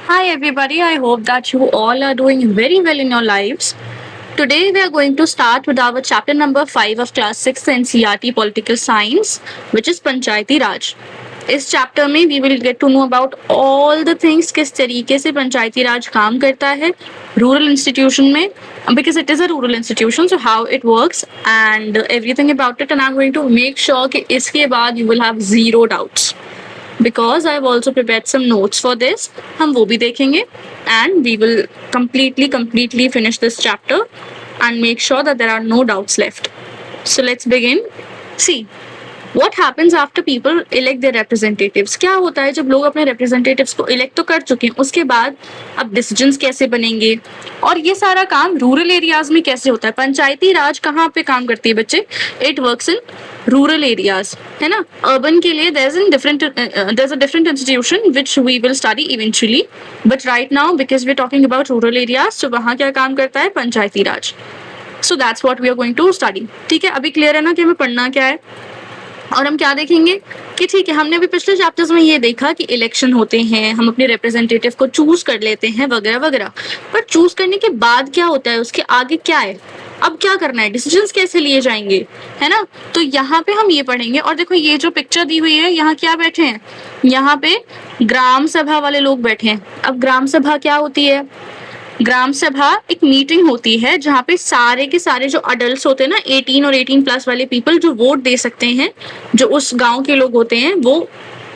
Hi everybody, I hope that you all are doing very well in your lives. Today we are going to start with our chapter number 5 of class 6 NCERT Political Science, which is Panchayati Raj. इस chapter में we will get to know about all the things, किस तरीके से पंचायती राज काम करता है rural institution में, because it is a rural institution, so how it works and everything about it, and I'm going to make sure कि इसके बाद you will have zero doubts. Because I've also prepared some notes for this, हम वो भी देखेंगे and we will completely finish this chapter and make sure that there are no doubts left. So let's begin. See, what happens after people elect their representatives? क्या होता है जब लोग अपने representatives को elect तो कर चुके हैं, उसके बाद अब decisions कैसे बनेंगे और ये सारा काम रूरल एरियाज में कैसे होता है? पंचायती राज कहाँ पे काम करती है बच्चे? It works in rural areas, है ना. अर्बन के लिए there's a different institution which we will study eventually, but right now because we're talking about rural areas, so वहाँ क्या काम करता है? पंचायती राज. So that's what we are going to study. ठीक है, अभी क्लियर है ना कि हमें पढ़ना क्या है और हम क्या देखेंगे कि ठीक है, हमने अभी पिछले चैप्टर्स में ये देखा कि इलेक्शन होते हैं, हम अपने रिप्रेजेंटेटिव को चूज कर लेते हैं वगैरह वगैरह, पर चूज करने के बाद क्या होता है, उसके आगे क्या है, अब क्या करना है, डिसीजंस कैसे लिए जाएंगे, है ना. तो यहाँ पे हम ये पढ़ेंगे. और देखो ये जो पिक्चर दी हुई है, यहाँ क्या बैठे हैं, यहाँ पे ग्राम सभा वाले लोग बैठे हैं. अब ग्राम सभा क्या होती है? ग्राम सभा एक मीटिंग होती है जहाँ पे सारे के सारे जो अडल्ट होते हैं ना, 18 और 18+ वाले पीपल जो वोट दे सकते हैं, जो उस गांव के लोग होते हैं, वो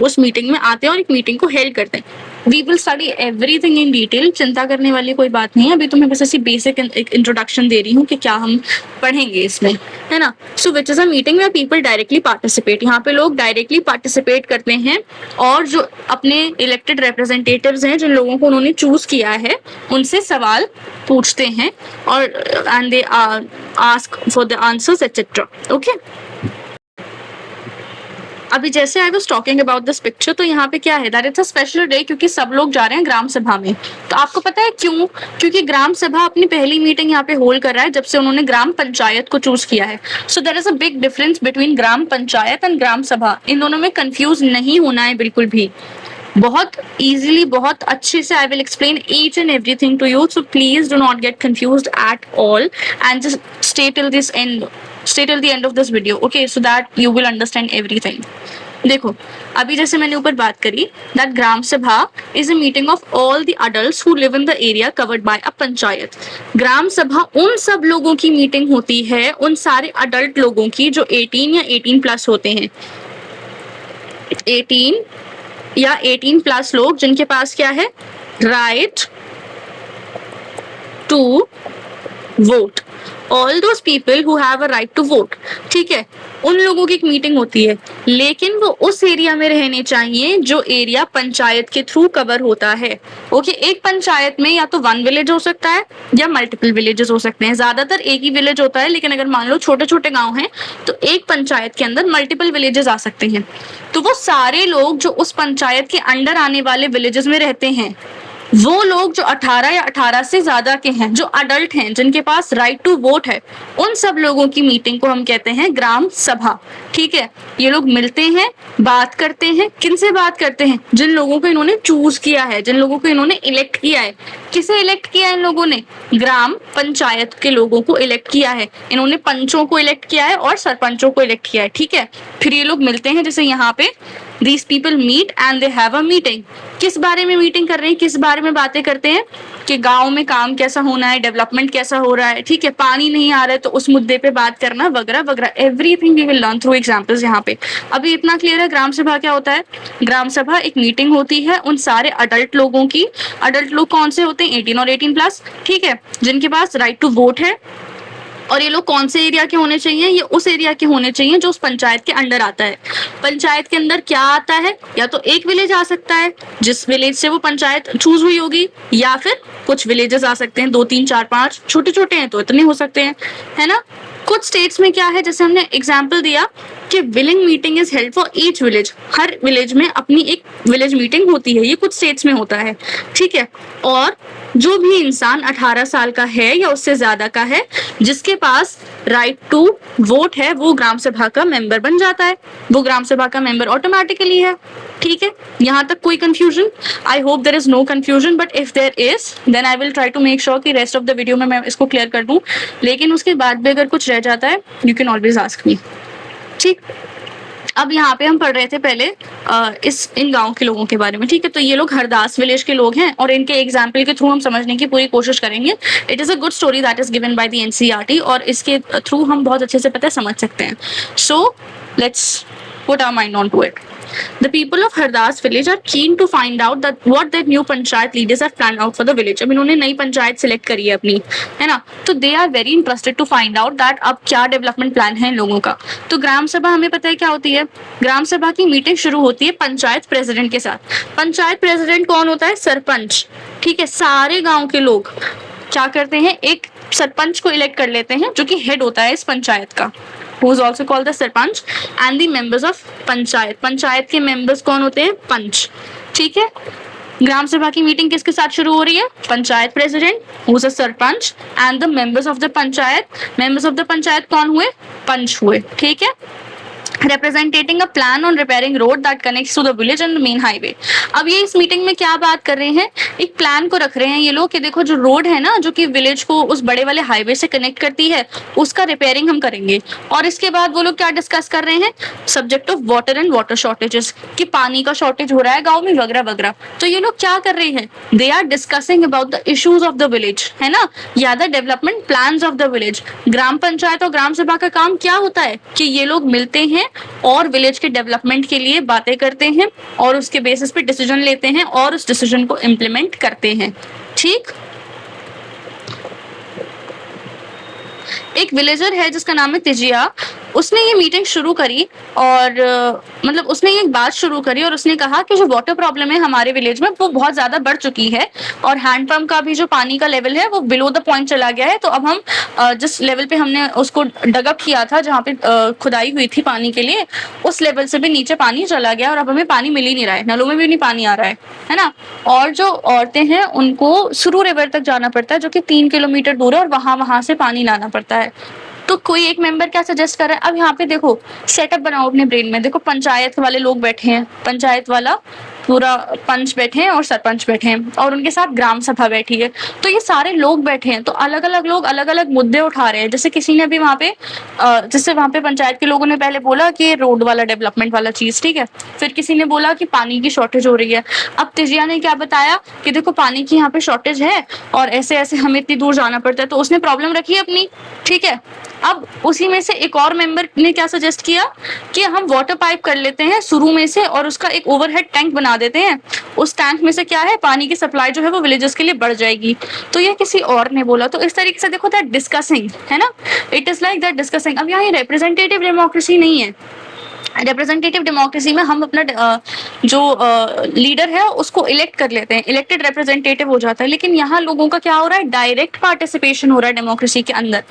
उस मीटिंग में आते हैं और एक मीटिंग को हेल्ड करते हैं. We will study everything in detail, चिंता करने वाली कोई बात नहीं है. अभी तुम्हें बस ऐसी बेसिक एक इंट्रोडक्शन दे रही हूँ कि क्या हम पढ़ेंगे इसमें, है ना. So which is a meeting where people directly participate. यहाँ पे लोग डायरेक्टली पार्टिसिपेट करते हैं और जो अपने इलेक्टेड रिप्रेजेंटेटिव्स हैं, जिन लोगों को उन्होंने चूज किया है, उनसे सवाल पूछते हैं और and they ask for the answers etcetera. Okay, अभी जैसे I was talking about this picture, तो यहाँ पे क्या है, that it's a special day क्योंकि सब लोग जा रहे हैं ग्राम सभा में. तो आपको पता है क्यों? क्योंकि ग्राम सभा अपनी पहली मीटिंग यहाँ पे होल्ड कर रहा है जब से उन्होंने ग्राम पंचायत को चूज किया है. So there is a big difference between Gram Panchayat and Gram Sabha. इन दोनों में कंफ्यूज नहीं होना है बिल्कुल भी. बहुत इजीली, बहुत अच्छे से I will explain each and everything to you, so please do not get confused at all and just stay till the end of this video, okay, so that you will understand everything. देखो, अभी जैसे मैंने ऊपर बात करी that ग्राम सभा is a meeting of all the adults who live in the area covered by a panchayat. ग्राम सभा उन सब लोगों की मीटिंग होती है, उन सारे अडल्ट लोगों की जो 18 या 18+ होते हैं. 18 या 18+ लोग जिनके पास क्या है, right to vote. All those people who have a right to vote. ठीक है, उन लोगों की एक मीटिंग होती है, लेकिन वो उस एरिया में रहने चाहिए जो एरिया पंचायत के थ्रू कवर होता है. ओके, एक पंचायत में या तो 1 विलेज हो सकता है या मल्टीपल विलेजेस हो सकते हैं. ज्यादातर एक ही विलेज होता है, लेकिन अगर मान लो छोटे छोटे गांव हैं तो एक पंचायत के अंदर मल्टीपल विलेजेस आ सकते हैं. तो वो सारे लोग जो उस पंचायत के अंडर आने वाले विलेजेस में रहते हैं, वो लोग जो 18 या 18 से ज्यादा के हैं, जो अडल्ट हैं, जिनके पास राइट टू वोट है, उन सब लोगों की मीटिंग को हम कहते हैं ग्राम सभा. ठीक है, ये लोग मिलते हैं, बात करते हैं. किनसे बात करते हैं? जिन लोगों को इन्होंने चूज किया है, जिन लोगों को इन्होंने इलेक्ट किया है. किसे इलेक्ट किया है इन लोगों ने? ग्राम पंचायत के लोगों को इलेक्ट किया है. इन्होंने पंचों को इलेक्ट किया है और सरपंचों को इलेक्ट किया है. ठीक है, फिर ये लोग मिलते हैं, जैसे यहाँ पे these people meet and they have a meeting. किस बारे में मीटिंग कर रहे हैं, किस बारे में बातें करते हैं कि गांव में काम कैसा होना है, डेवलपमेंट कैसा हो रहा है. ठीक है, पानी नहीं आ रहा है तो उस मुद्दे पे बात करना वगैरह वगैरह. Everything we will learn through examples. यहाँ पे अभी इतना क्लियर है ग्राम सभा क्या होता है. ग्राम सभा एक मीटिंग होती है उन सारे अडल्ट लोगों की. अडल्ट लोग कौन से होते हैं? 18 और 18+. ठीक है, जिनके पास राइट टू वोट है. और ये लोग कौन से एरिया के होने चाहिए? ये उस एरिया के होने चाहिए जो उस पंचायत के अंडर आता है. पंचायत के अंदर क्या आता है? या तो एक विलेज आ सकता है जिस विलेज से वो पंचायत चूज हुई होगी, या फिर कुछ विलेजेस आ सकते हैं, 2, 3, 4, 5. छोटे छोटे हैं तो इतने हो सकते हैं, है ना. कुछ स्टेट्स में क्या है, जैसे हमने एग्जाम्पल दिया कि willing meeting is held for each village. Her village में अपनी एक विलेज मीटिंग होती है, ये कुछ स्टेट्स में होता है. ठीक है, और जो भी इंसान 18 साल का है या उससे ज्यादा का है, जिसके पास राइट टू वोट है, वो ग्राम सभा का मेंबर बन जाता है. वो ग्राम सभा का मेंबर ऑटोमेटिकली है. ठीक है, यहाँ तक कोई confusion? I hope there is no confusion, but if there is then I will try to make sure कि रेस्ट ऑफ द वीडियो में मैं इसको क्लियर कर दूं, लेकिन उसके बाद भी अगर कुछ रह जाता है you can always ask me. ठीक, अब यहाँ पे हम पढ़ रहे थे पहले इन गांव के लोगों के बारे में। ठीक है, तो ये लोग हरदास विलेज के लोग हैं और इनके एग्जाम्पल के थ्रू हम समझने की पूरी कोशिश करेंगे। It is a good story that is given by the NCERT और इसके थ्रू हम बहुत अच्छे से पता समझ सकते हैं। So let's put our mind on to it. The people of Hardas village are keen to find out that what their new panchayat leaders have planned out for the village. अब इन्होंने नई पंचायत सिलेक्ट करी है अपनी, है ना, तो they are very interested to find out that अब क्या डेवलपमेंट प्लान है इन लोगों का। तो ग्राम सभा हमें पता है क्या होती है। ग्राम सभा की मीटिंग शुरू होती है पंचायत प्रेसिडेंट के साथ। पंचायत प्रेसिडेंट कौन होता है? सरपंच। ठीक है, सारे गाँव के लोग क्या करते हैं, एक सरपंच को इलेक्ट कर लेते हैं जो कि हेड होता है इस पंचायत का, who is also called the sarpanch and the members of panchayat. Panchayat के मेंबर्स कौन होते हैं? पंच। ठीक है, ग्राम सभा की मीटिंग किसके साथ शुरू हो रही है? Panchayat president who is a sarpanch and the members of the panchayat. members of the panchayat कौन हुए? पंच हुए। ठीक है, representing a plan on repairing road that connects to the village and the main highway। अब ये इस मीटिंग में क्या बात कर रहे हैं? एक प्लान को रख रहे हैं ये लोग कि देखो जो रोड है ना जो कि विलेज को उस बड़े वाले हाईवे से कनेक्ट करती है उसका रिपेयरिंग हम करेंगे। और इसके बाद वो लोग क्या डिस्कस कर रहे हैं? Subject of water and water shortages, कि पानी का शॉर्टेज हो रहा है गाँव में वगैरह वगैरह। तो ये लोग क्या कर रहे हैं? They are discussing about the issues of the village, है ना, या the development plans of the village. Gram Panchayat और ग्राम सभा का काम क्या होता है कि ये लोग मिलते हैं और विलेज के डेवलपमेंट के लिए बातें करते हैं और उसके बेसिस पे डिसीजन लेते हैं और उस डिसीजन को इम्प्लीमेंट करते हैं। ठीक, एक विलेजर है जिसका नाम है तिजिया, उसने ये मीटिंग शुरू करी और मतलब उसने ये बात शुरू करी और उसने कहा कि जो वाटर प्रॉब्लम है हमारे विलेज में वो बहुत ज़्यादा बढ़ चुकी है और हैंडपंप का भी जो पानी का लेवल है वो बिलो द पॉइंट चला गया है। तो अब हम जिस लेवल पे हमने उसको डगअप किया था जहाँ पे खुदाई हुई थी पानी के लिए, उस लेवल से भी नीचे पानी चला गया और अब हमें पानी मिल ही नहीं रहा है, नलों में भी नहीं पानी आ रहा है ना। और जो औरतें हैं उनको सुरू रिवर तक जाना पड़ता है जो कि 3 किलोमीटर दूर है और वहाँ से पानी लाना पड़ता है। तो कोई एक मेंबर क्या सजेस्ट कर रहा है? अब यहाँ पे देखो सेटअप बनाओ अपने ब्रेन में। देखो पंचायत वाले लोग बैठे हैं, पंचायत वाला पूरा पंच बैठे हैं और सरपंच बैठे हैं और उनके साथ ग्राम सभा बैठी है। तो ये सारे लोग बैठे हैं, तो अलग अलग लोग अलग अलग मुद्दे उठा रहे हैं। जैसे किसी ने भी वहाँ पे जैसे वहाँ पे पंचायत के लोगों ने पहले बोला कि रोड वाला डेवलपमेंट वाला चीज, ठीक है। फिर किसी ने बोला कि पानी की शॉर्टेज हो रही है। अब तिजिया ने क्या बताया कि देखो पानी की यहाँ पे शॉर्टेज है और ऐसे ऐसे हमें इतनी दूर जाना पड़ता है, तो उसने प्रॉब्लम रखी अपनी, ठीक है। अब उसी में से एक और मेंबर ने क्या सजेस्ट किया कि हम वाटर पाइप कर लेते हैं शुरू में से और उसका एक ओवरहेड टैंक बना देते हैं। उस टैंक में से क्या है, पानी की सप्लाई जो है वो विलेजेस के लिए बढ़ जाएगी। तो ये किसी और ने बोला। तो इस तरीके से देखो दैट डिस्कसिंग, है ना, it is like that discussing. अब यहाँ रिप्रेजेंटेटिव डेमोक्रेसी नहीं है। रिप्रेजेंटेटिव डेमोक्रेसी में हम अपना जो लीडर है उसको इलेक्ट कर लेते हैं, इलेक्टेड रिप्रेजेंटेटिव हो जाता है। लेकिन यहाँ लोगों का क्या हो रहा है, डायरेक्ट पार्टिसिपेशन हो रहा है डेमोक्रेसी के अंदर।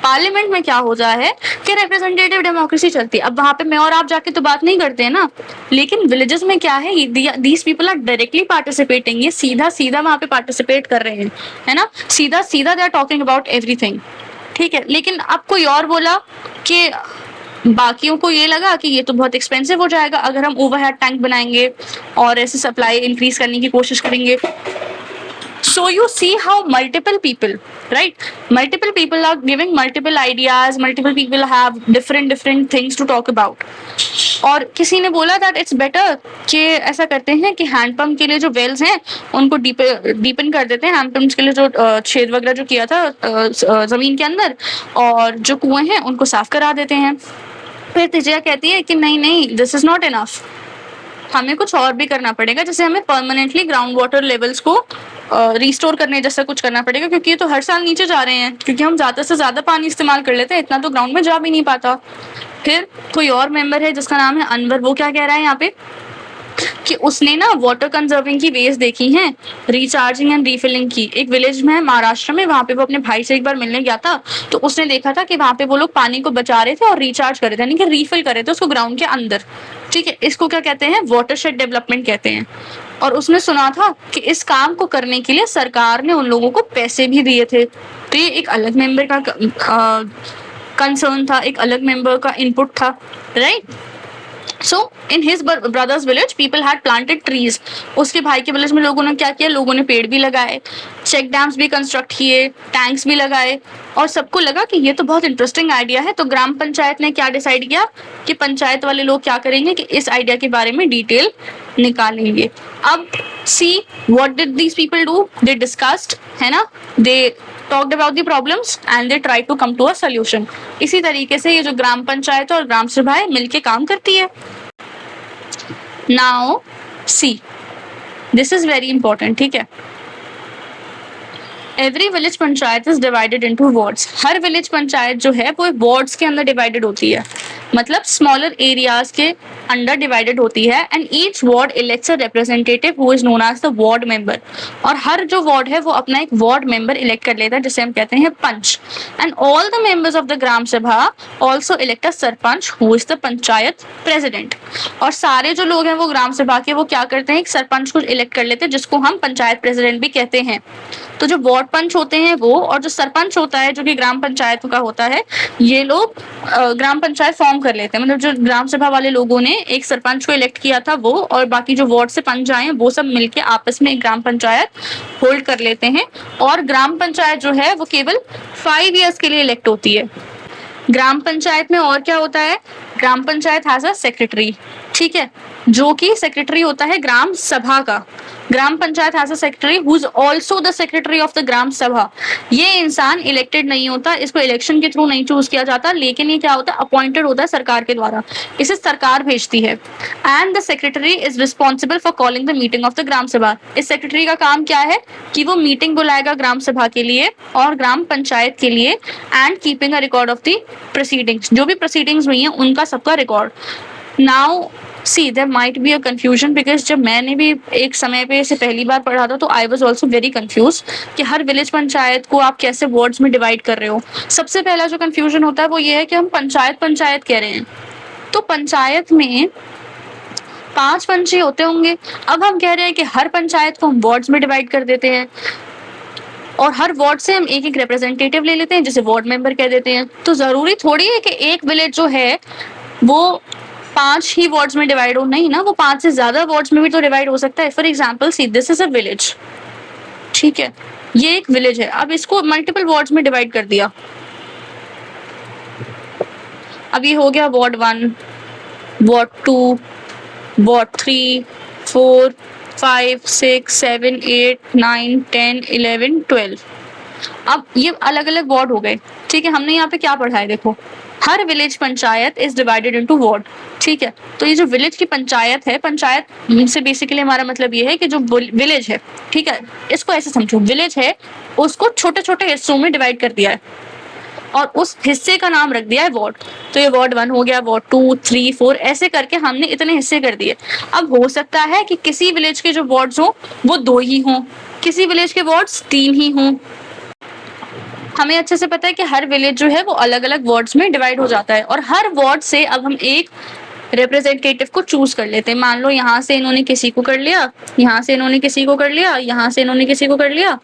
पार्लियामेंट में क्या हो रहा है कि रिप्रेजेंटेटिव डेमोक्रेसी चलती है। अब वहां पे मैं और आप जाके तो बात नहीं करते हैं ना, लेकिन विलेजेस में क्या है, these people are directly participating. ये सीधा सीधा वहां पे पार्टिसिपेट कर रहे हैं, है ना, सीधा सीधा they are talking about everything, ठीक है। लेकिन अब कोई और बोला कि बाकियों को ये लगा कि ये तो बहुत एक्सपेंसिव हो जाएगा अगर हम ओवरहेड टैंक बनाएंगे और ऐसे सप्लाई इंक्रीज करने की कोशिश करेंगे। So you see how multiple people, right? Multiple people are giving multiple ideas, multiple people have different things to talk about. और किसी ने बोला that it's better कि ऐसा करते हैं कि हैंडपंप के लिए जो वेल्स हैं उनको डीपन कर देते हैं, हैंडपंप्स के लिए जो छेद वगैरह जो किया था जमीन के अंदर, और जो कुएं हैं उनको साफ करा देते हैं। फिर तिजिया कहती है कि नहीं नहीं, दिस इज नॉट इनफ, हमें कुछ और भी करना पड़ेगा। जैसे हमें परमानेंटली ग्राउंड वाटर लेवल्स को रिस्टोर करने जैसा कुछ करना पड़ेगा, क्योंकि ये तो हर साल नीचे जा रहे हैं, क्योंकि हम ज़्यादा से ज़्यादा पानी इस्तेमाल कर लेते हैं, इतना तो ग्राउंड में जा भी नहीं पाता। फिर कोई और मेंबर है जिसका नाम है अनवर, वो क्या कह रहा है यहाँ पे कि उसने ना वाटर कंजर्विंग की वेज देखी हैं, रिचार्जिंग एंड रिफिलिंग की। एक विलेज में है महाराष्ट्र में, वहाँ पे वो अपने भाई से एक बार मिलने गया था, तो उसने देखा था कि वहाँ पे वो लोग पानी को बचा रहे थे और रिचार्ज कर रहे थे, यानी कि रिफिल कर रहे थे उसको ग्राउंड के अंदर, ठीक है। इसको क्या कहते हैं, वाटरशेड डेवलपमेंट कहते हैं। और उसने सुना था कि इस काम को करने के लिए सरकार ने उन लोगों को पैसे भी दिए थे। तो ये एक अलग मेंबर का कंसर्न था, एक अलग मेंबर का इनपुट था, right. So in his brothers village people had planted trees. उसके भाई के विलेज में लोगों ने क्या किया, लोगों ने पेड़ भी लगाए, चेक डैम्स भी कंस्ट्रक्ट किए, टैंक्स भी लगाए, और सबको लगा कि ये तो बहुत इंटरेस्टिंग आइडिया है। तो ग्राम पंचायत ने क्या डिसाइड किया कि पंचायत वाले लोग क्या करेंगे कि इस आइडिया के बारे में डिटेल निकालेंगे। अब see what did these people do, they discussed, है ना, दे talked about the problems and they tried to come to a solution। इसी तरीके से ये जो ग्राम पंचायत और ग्राम सभाएं मिलके काम करती है। Now see, this is very important, ठीक है। Every village panchayat is divided into wards. हर विलेज पंचायत जो है वो वार्ड्स के अंदर डिवाइडेड होती है, मतलब स्मॉलर एरियाज के अंडर डिवाइडेड होती है। And each ward elects a representative who is known as the ward member. और हर जो वार्ड है वो अपना एक वार्ड मेंबर इलेक्ट कर लेता है, जिसे हम कहते हैं panch. And all the members of the gram Sabha also elect a sarpanch who is the panchayat president. और सारे जो लोग हैं वो ग्राम सभा के वो क्या करते हैं, एक सरपंच को इलेक्ट कर लेते हैं, जिसको हम पंचायत प्रेसिडेंट भी कहते हैं। तो जो वार्ड पंच होते हैं वो, और जो सरपंच होता है जो कि ग्राम पंचायत का होता है, ये लोग ग्राम पंचायत फॉर्म कर लेते हैं। मतलब जो ग्राम सभा वाले लोगों ने एक सरपंच को इलेक्ट किया था वो, और बाकी जो वार्ड से पंच आए हैं वो सब मिलके आपस में एक ग्राम पंचायत होल्ड कर लेते हैं। और ग्राम पंचायत जो है वो केवल 5 ईयर्स के लिए इलेक्ट होती है। ग्राम पंचायत में और क्या होता है, ग्राम पंचायत हैज अ सेक्रेटरी, ठीक है, जो कि सेक्रेटरी होता है ग्राम सभा का। Gram Panchayat has a secretary who is also the secretary of the ग्राम सभा। ये इंसान इलेक्टेड नहीं होता, इसको इलेक्शन के थ्रू नहीं चूज किया जाता, लेकिन ये क्या होता है, अपॉइंटेड होता है सरकार के द्वारा, इसे सरकार भेजती है। And the secretary is responsible for calling the meeting of the ग्राम सभा। इस सेक्रेटरी का काम क्या है कि वो मीटिंग बुलाएगा ग्राम सभा के लिए और ग्राम पंचायत के लिए, and keeping a record of the proceedings, जो भी प्रोसीडिंग्स हुई हैं उनका सबका record. Now see there might be a confusion, because जब मैंने भी एक समय पे इसे पहली बार पढ़ा था तो I was also very confuse कि हर विलेज पंचायत को आप कैसे वार्ड्स में डिवाइड कर रहे हो। सबसे पहला जो कंफ्यूजन होता है वो ये है कि हम पंचायत पंचायत कह रहे हैं, तो पंचायत में 5 पंच होते होंगे। अब हम कह रहे हैं कि हर पंचायत को हम वार्ड्स में डिवाइड कर देते हैं, और हर वार्ड से हम एक एक रिप्रेजेंटेटिव ले लेते हैं जिसे वार्ड मेंबर कह देते हैं। तो जरूरी थोड़ी है कि एक विलेज जो है वो 5 ही वार्ड्स में डिवाइड हो, नहीं ना, वो 5 से ज्यादा वार्ड्स में भी तो डिवाइड हो सकता है। For example see this is a village, ठीक है, ये एक विलेज है, अब इसको मल्टीपल वार्ड्स में डिवाइड कर दिया। अब ये हो गया वार्ड 1, वार्ड 2, वार्ड 3, 4, 5, 6, 7, 8, 9, 10, 11, 12। अब ये अलग अलग वार्ड हो गए, ठीक है। हमने यहाँ पे क्या पढ़ा है, देखो, हर village panchayat is divided into ward, ठीक है। तो ये जो विलेज की पंचायत है, पंचायत से बेसिकली हमारा मतलब ये है कि जो विलेज है, ठीक है, इसको ऐसे समझो, विलेज है उसको छोटे छोटे हिस्सों में डिवाइड कर दिया है और उस हिस्से का नाम रख दिया है वार्ड। तो ये वार्ड 1 हो गया, वार्ड 2, 3, 4, ऐसे करके हमने इतने हिस्से कर दिए। अब हो सकता है कि किसी विलेज के जो वार्ड्स हो वो 2 ही हों, किसी विलेज के वार्ड्स 3 ही हों। हमें अच्छे से पता है कि हर विलेज जो है वो अलग अलग वार्ड्स में डिवाइड हो जाता है, और हर वार्ड से अब हम एक रिप्रेजेंटेटिव को चूज कर लेते हैं। मान लो यहाँ से इन्होंने किसी को कर लिया, यहाँ से इन्होंने किसी को कर लिया, यहाँ से इन्होंने किसी को कर लिया,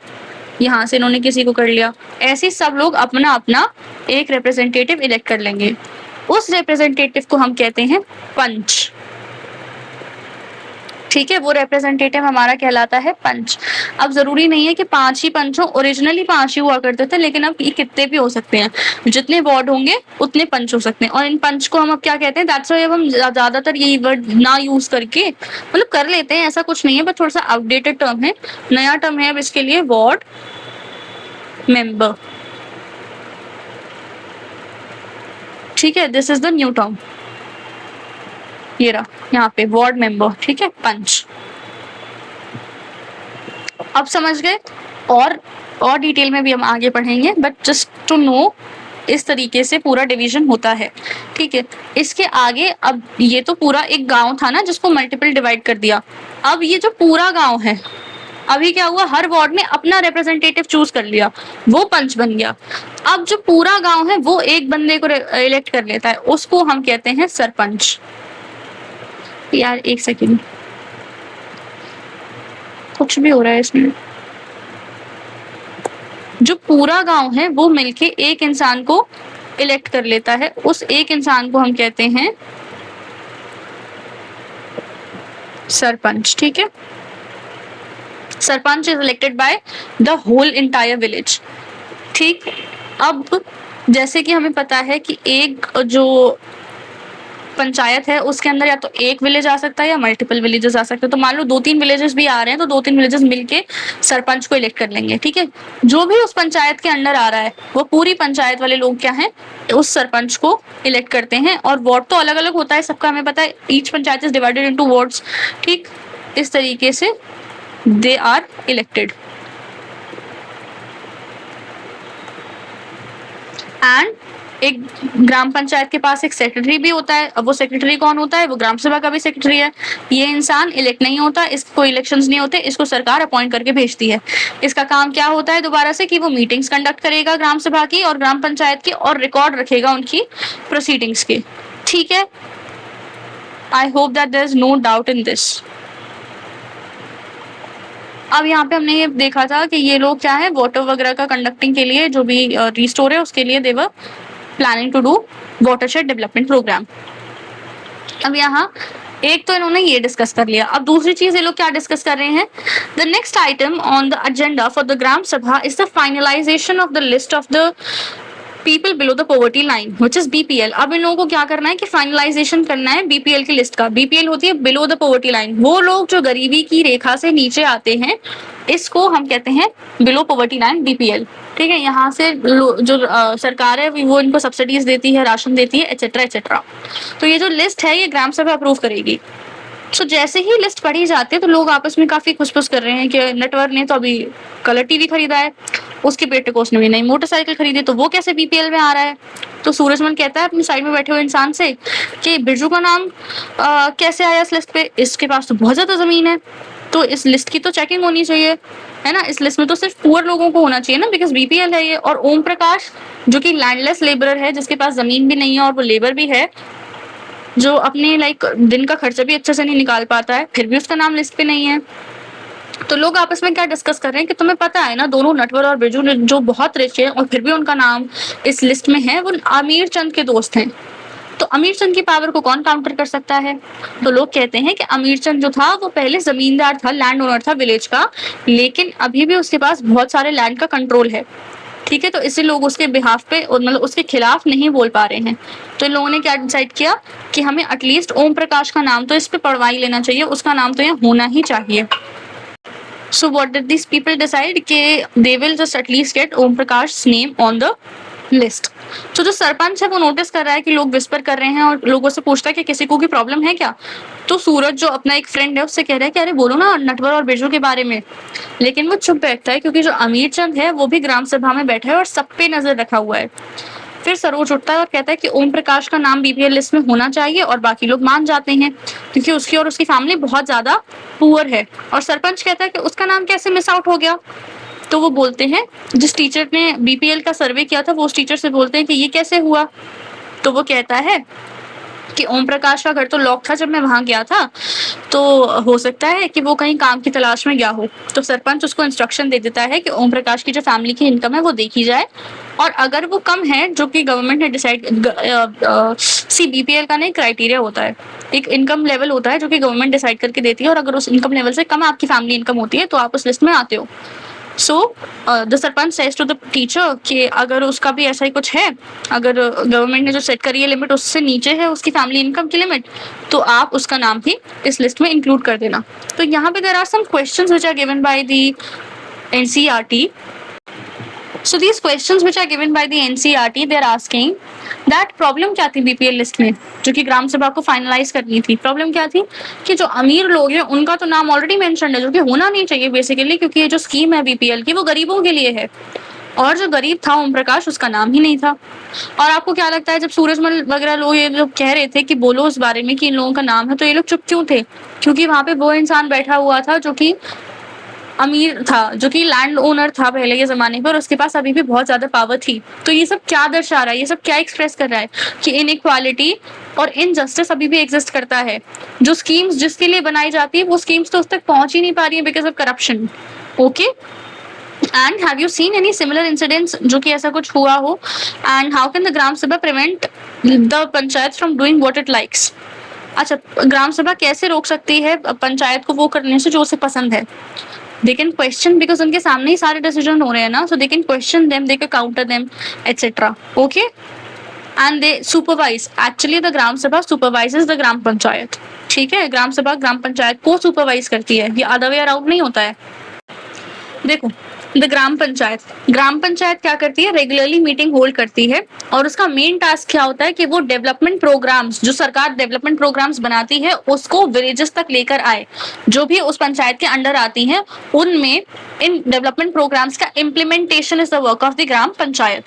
यहाँ से इन्होंने किसी को कर लिया, ऐसे सब लोग अपना अपना एक रिप्रेजेंटेटिव इलेक्ट कर लेंगे। उस रिप्रेजेंटेटिव को हम कहते हैं पंच, ठीक है, वो रिप्रेजेंटेटिव हमारा कहलाता है पंच। अब जरूरी नहीं है कि 5 ही पंच हो, ओरिजिनली 5 ही हुआ करते थे, लेकिन अब ये कितने भी हो सकते हैं, जितने वार्ड होंगे उतने पंच हो सकते हैं। और इन पंच को हम अब क्या कहते हैं, दैट्स व्हाई अब हम ज्यादातर यही वर्ड ना यूज करके मतलब कर लेते हैं, ऐसा कुछ नहीं है, बट थोड़ा सा आउटडेटेड टर्म है, नया टर्म है अब इसके लिए, वार्ड मेंबर, ठीक है, this is the new term, ये रहा यहाँ पे वार्ड मेंबर, ठीक है, पंच। अब समझ गए, और डिटेल में भी हम आगे पढ़ेंगे, बट जस्ट टू नो इस तरीके से पूरा डिवीजन होता है, ठीक है। इसके आगे अब ये तो पूरा एक गांव था ना जिसको मल्टीपल डिवाइड कर दिया। अब ये जो पूरा गांव है, अभी क्या हुआ, हर वार्ड ने अपना रिप्रेजेंटेटिव चूज कर लिया, वो पंच बन गया। अब जो पूरा गांव है वो एक बंदे को इलेक्ट कर लेता है, उसको हम कहते हैं सरपंच। यार एक सेकेंड, कुछ भी हो रहा है इसमें। जो पूरा गांव है वो मिलके एक इंसान को इलेक्ट कर लेता है, उस एक इंसान को हम कहते हैं सरपंच, ठीक है। Sarpanch is elected by the whole entire village, ठीक। अब जैसे कि हमें पता है कि एक जो पंचायत है उसके अंदर या तो एक विलेज आ सकता है या मल्टीपल विलेजेस आ सकते हैं। तो मान लो 2-3 विलेजेस भी आ रहे हैं तो 2-3 विलेजेस मिलके सरपंच को इलेक्ट कर लेंगे, ठीक है। जो भी उस पंचायत के अंडर आ रहा है वो पूरी पंचायत वाले लोग क्या हैं, उस सरपंच को इलेक्ट करते हैं। और वोट तो अलग अलग होता है सबका, हमें पता है, each panchayat is divided into wards, ठीक। इस तरीके से दे आर इलेक्टेड। एंड एक ग्राम पंचायत के पास एक सेक्रेटरी भी होता है। अब वो सेक्रेटरी कौन होता है, वो ग्राम सभा का भी सेक्रेटरी है। ये इंसान इलेक्ट नहीं होता, इसको कोई इलेक्शंस नहीं होते, इसको सरकार अपॉइंट करके भेजती है। इसका काम क्या होता है दोबारा से, कि वो मीटिंग्स कंडक्ट करेगा ग्राम सभा की और ग्राम पंचायत की, और रिकॉर्ड रखेगा उनकी प्रोसीडिंग्स की, ठीक है। I hope that there is no doubt in this. अब यहाँ पे हमने ये देखा था कि ये लोग क्या है, वाटर वगैरह का कंडक्टिंग के लिए, जो भी रिस्टोर है उसके लिए they're planning to do watershed development programme. अब यहाँ एक तो इन्होंने ये डिस्कस कर लिया। अब दूसरी चीज ये लोग क्या डिस्कस कर रहे हैं, the next item on the agenda for the gram Sabha is the finalisation of the list of the people below the poverty line which is BPL. अब इन लोगों को क्या करना है कि फाइनलाइजेशन करना है बीपीएल की लिस्ट का। बीपीएल होती है बिलो द पॉवर्टी लाइन, वो लोग जो गरीबी की रेखा से नीचे आते हैं, इसको हम कहते हैं बिलो पॉवर्टी लाइन, बीपीएल, ठीक है। यहाँ से जो सरकार है वो इनको सब्सिडीज देती है, राशन देती है, एटसेट्रा एटसेट्रा। तो ये जो लिस्ट है ये ग्राम सभा अप्रूव करेगी। तो जैसे ही लिस्ट पढ़ी जाती है तो लोग आपस में काफी खुशफुश कर रहे हैं कि नटवर ने तो अभी कलर टीवी खरीदा है, उसके बेटे को उसने भी नई मोटरसाइकिल खरीदी, तो वो कैसे बीपीएल में आ रहा है। तो सूरजमल कहता है अपनी साइड में बैठे हुए इंसान से कि बिरजू का नाम कैसे आया इस लिस्ट पे, इसके पास तो बहुत ज्यादा जमीन है, तो इस लिस्ट की तो चेकिंग होनी चाहिए, है ना। इस लिस्ट में तो सिर्फ पुअर लोगों को होना चाहिए ना, बिकॉज बीपीएल है ये। और ओम प्रकाश जो कि लैंडलेस लेबरर है, जिसके पास जमीन भी नहीं है और वो लेबर भी है, जो अपने लाइक दिन का खर्चा भी अच्छे से नहीं निकाल पाता है, फिर भी उसका नाम लिस्ट पे नहीं है। तो लोग आपस में क्या डिस्कस कर रहे हैं कि तुम्हें पता है ना, दोनों नटवर और बिरजू जो बहुत रिच है और फिर भी उनका नाम इस लिस्ट में है, वो आमिर चंद के दोस्त हैं। तो अमीर चंद की पावर को कौन काउंटर कर सकता है। तो लोग कहते हैं कि अमीर चंद जो था वो पहले जमींदार था, लैंड ओनर था विलेज का, लेकिन अभी भी उसके पास बहुत सारे लैंड का कंट्रोल है, ठीक है। तो इससे लोग उसके बिहाफ पे और मतलब उसके खिलाफ नहीं बोल पा रहे हैं। तो इन लोगों ने क्या डिसाइड किया कि हमें एटलीस्ट ओम प्रकाश का नाम तो इस पे पढ़वा ही लेना चाहिए, उसका नाम तो यहाँ होना ही चाहिए। So what did these people decide कि they will just at least get Om Prakash name on the list. तो जो सरपंच है वो नोटिस कर रहा है कि लोग विस्पर कर रहे हैं और लोगों से पूछता है कि किसी को की प्रॉब्लम है क्या। तो सूरज जो अपना एक फ्रेंड है उससे कह रहा है कि अरे बोलो ना नटवर और बिरजू के बारे में, लेकिन वो चुप बैठता है क्योंकि जो अमीर चंद है वो भी ग्राम सभा में बैठा है और सब पे नजर रखा हुआ है। फिर सरोज उठता है और कहता है कि ओम प्रकाश का नाम बीपीएल लिस्ट में होना चाहिए, और बाकी लोग मान जाते हैं क्योंकि उसकी और उसकी फैमिली बहुत ज्यादा पुअर है। और सरपंच कहता है कि उसका नाम कैसे मिस आउट हो गया। तो वो बोलते हैं, जिस टीचर ने बीपीएल का सर्वे किया था वो उस टीचर से बोलते हैं कि ये कैसे हुआ। तो वो कहता है कि ओम प्रकाश का घर तो लॉक था जब मैं वहां गया था, तो हो सकता है कि वो कहीं काम की तलाश में गया हो। तो सरपंच उसको इंस्ट्रक्शन दे देता है कि ओम प्रकाश की जो फैमिली की इनकम है वो देखी जाए, और अगर वो कम है, जो कि गवर्नमेंट ने डिसाइड, सी बीपीएल का नहीं क्राइटेरिया होता है, एक इनकम लेवल होता है जो कि गवर्नमेंट डिसाइड करके देती है, और अगर उस इनकम लेवल से कम आपकी फैमिली इनकम होती है तो आप उस लिस्ट में आते हो। So the sarpanch says to the teacher कि अगर उसका भी ऐसा ही कुछ है, अगर गवर्नमेंट ने जो सेट करी है लिमिट उससे नीचे है उसकी फैमिली इनकम की लिमिट, तो आप उसका नाम भी इस लिस्ट में इंक्लूड कर देना। तो यहाँ पे there are some questions which are given by the NCERT. So these questions which are given by the NCERT, they are asking that problem क्या थी बीपीएल लिस्ट में, जो कि ग्राम सभा को फाइनलाइज करनी थी। प्रॉब्लम क्या थी कि जो अमीर लोग हैं उनका तो नाम ऑलरेडी मेंशन है, जो कि होना नहीं चाहिए बेसिकली, क्योंकि ये जो स्कीम है बीपीएल की वो गरीबों के लिए है, और जो गरीब था ओम प्रकाश उसका नाम ही नहीं था। और आपको क्या लगता है, जब सूरजमल वगैरह लोग ये लोग कह रहे थे कि बोलो उस बारे में कि इन लोगों का नाम है, तो ये लोग चुप क्यों थे? क्योंकि वहां पे वो इंसान बैठा हुआ था जो कि अमीर था, जो कि लैंड ओनर था पहले के जमाने पर, उसके पास अभी भी बहुत ज्यादा पावर थी। तो ये सब क्या दर्शा रहा है, ये सब क्या एक्सप्रेस कर रहा है कि इनइक्वालिटी और इनजस्टिस अभी भी एग्जिस्ट करता है। जो स्कीम्स जिसके लिए बनाई जाती है वो स्कीम्स तो उस तक पहुंच ही नहीं पा रही है because of corruption. Okay, and have you seen any similar incidents जो कि ऐसा कुछ हुआ हो, and how can the gram सभा prevent the panchayat from doing what it likes. अच्छा, ग्राम सभा कैसे रोक सकती है पंचायत को वो करने से जो उसे पसंद है? दे कैन क्वेश्चन, बिकॉज उनके सामने ही सारे डिसीजन हो रहे हैं ना, so they can question them, they can counter them, etcetera. Okay, and they supervise. Actually the gram Sabha supervises the gram panchayat. ठीक है, ग्राम सभा ग्राम पंचायत को सुपरवाइज करती है, ये अदर वे अराउंड नहीं होता है. देखो, द ग्राम पंचायत क्या करती है? रेगुलरली मीटिंग होल्ड करती है और उसका मेन टास्क क्या होता है कि वो डेवलपमेंट प्रोग्राम्स, जो सरकार डेवलपमेंट प्रोग्राम्स बनाती है उसको विलेजेस तक लेकर आए. जो भी उस पंचायत के अंडर आती हैं उनमें इन डेवलपमेंट प्रोग्राम्स का implementation is the work of the ग्राम पंचायत.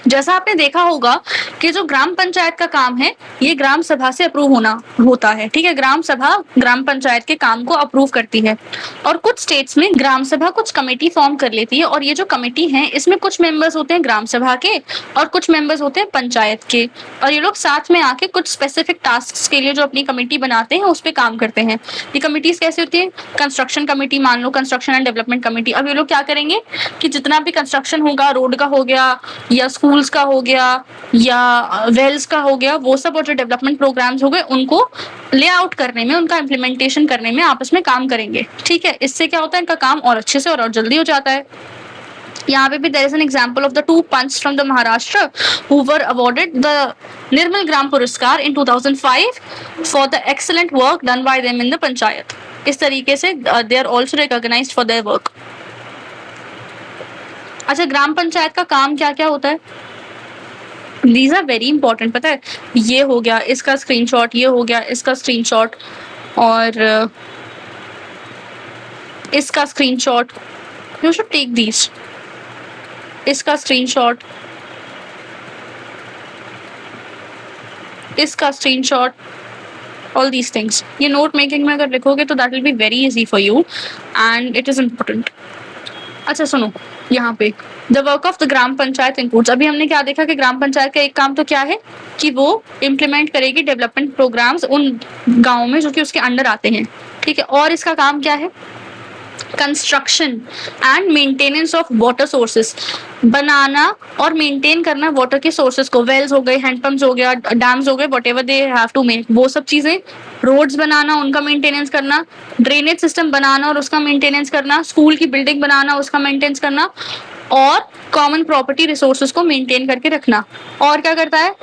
जैसा आपने देखा होगा कि जो ग्राम पंचायत का काम है ये ग्राम सभा से अप्रूव होना होता है. ठीक है, ग्राम सभा ग्राम पंचायत के काम को अप्रूव करती है और कुछ स्टेट्स में ग्राम सभा कुछ कमेटी फॉर्म कर लेती है और ये जो कमेटी है इसमें कुछ मेंबर्स होते हैं ग्राम सभा के और कुछ मेंबर्स होते हैं पंचायत के, और ये लोग साथ में आके कुछ स्पेसिफिक टास्क के लिए जो अपनी कमेटी बनाते हैं उस पर काम करते हैं. ये कमिटीज कैसे होती है? कंस्ट्रक्शन कमेटी, मान लो कंस्ट्रक्शन एंड डेवलपमेंट कमेटी. अब ये लोग क्या करेंगे कि जितना भी कंस्ट्रक्शन होगा, रोड का हो गया या स्कूल्स का हो गया या वेल्स का हो गया, वो सब और जो डेवलपमेंट प्रोग्राम्स हो गए उनको लेआउट करने में, उनका इम्प्लीमेंटेशन करने में आपस में काम करेंगे. ठीक है, इससे क्या होता है, इनका काम और अच्छे से और जल्दी हो जाता है. यहाँ पे भी there is an example of the two punts from the Maharashtra who were awarded the Nirmal Gram Puraskar in 2005 for the excellent work done by them in the panchayat. इस तरीके से they are also recognized for their work. अच्छा, ग्राम पंचायत का काम क्या क्या होता है? These are very important. पता है, ये हो गया इसका स्क्रीनशॉट, ये हो गया इसका स्क्रीनशॉट और इसका screenshot. You should take these. इसका स्क्रीनशॉट, इसका स्क्रीनशॉट, ऑल दीज थिंग्स. ये नोट मेकिंग में अगर लिखोगे तो that will be very easy for you and it is important. अच्छा सुनो, यहाँ पे the work of the gram panchayat includes. अभी हमने क्या देखा कि ग्राम पंचायत का एक काम तो क्या है कि वो इम्प्लीमेंट करेगी डेवलपमेंट प्रोग्राम्स उन गाँव में जो कि उसके अंडर आते हैं. ठीक है, और इसका काम क्या है? Construction and maintenance of water sources, बनाना और मेंटेन करना वाटर के सोर्सेस को. वेल्स हो गए, हैंडपंप्स हो गया, डैम्स हो गए, whatever they have to make, वो सब चीजें. रोड्स बनाना, उनका मेंटेनेंस करना, ड्रेनेज सिस्टम बनाना और उसका मेंटेनेंस करना, स्कूल की बिल्डिंग बनाना, उसका मेंटेनेंस करना और कॉमन प्रॉपर्टी रिसोर्सेज को मेंटेन करके रखना. और क्या करता है?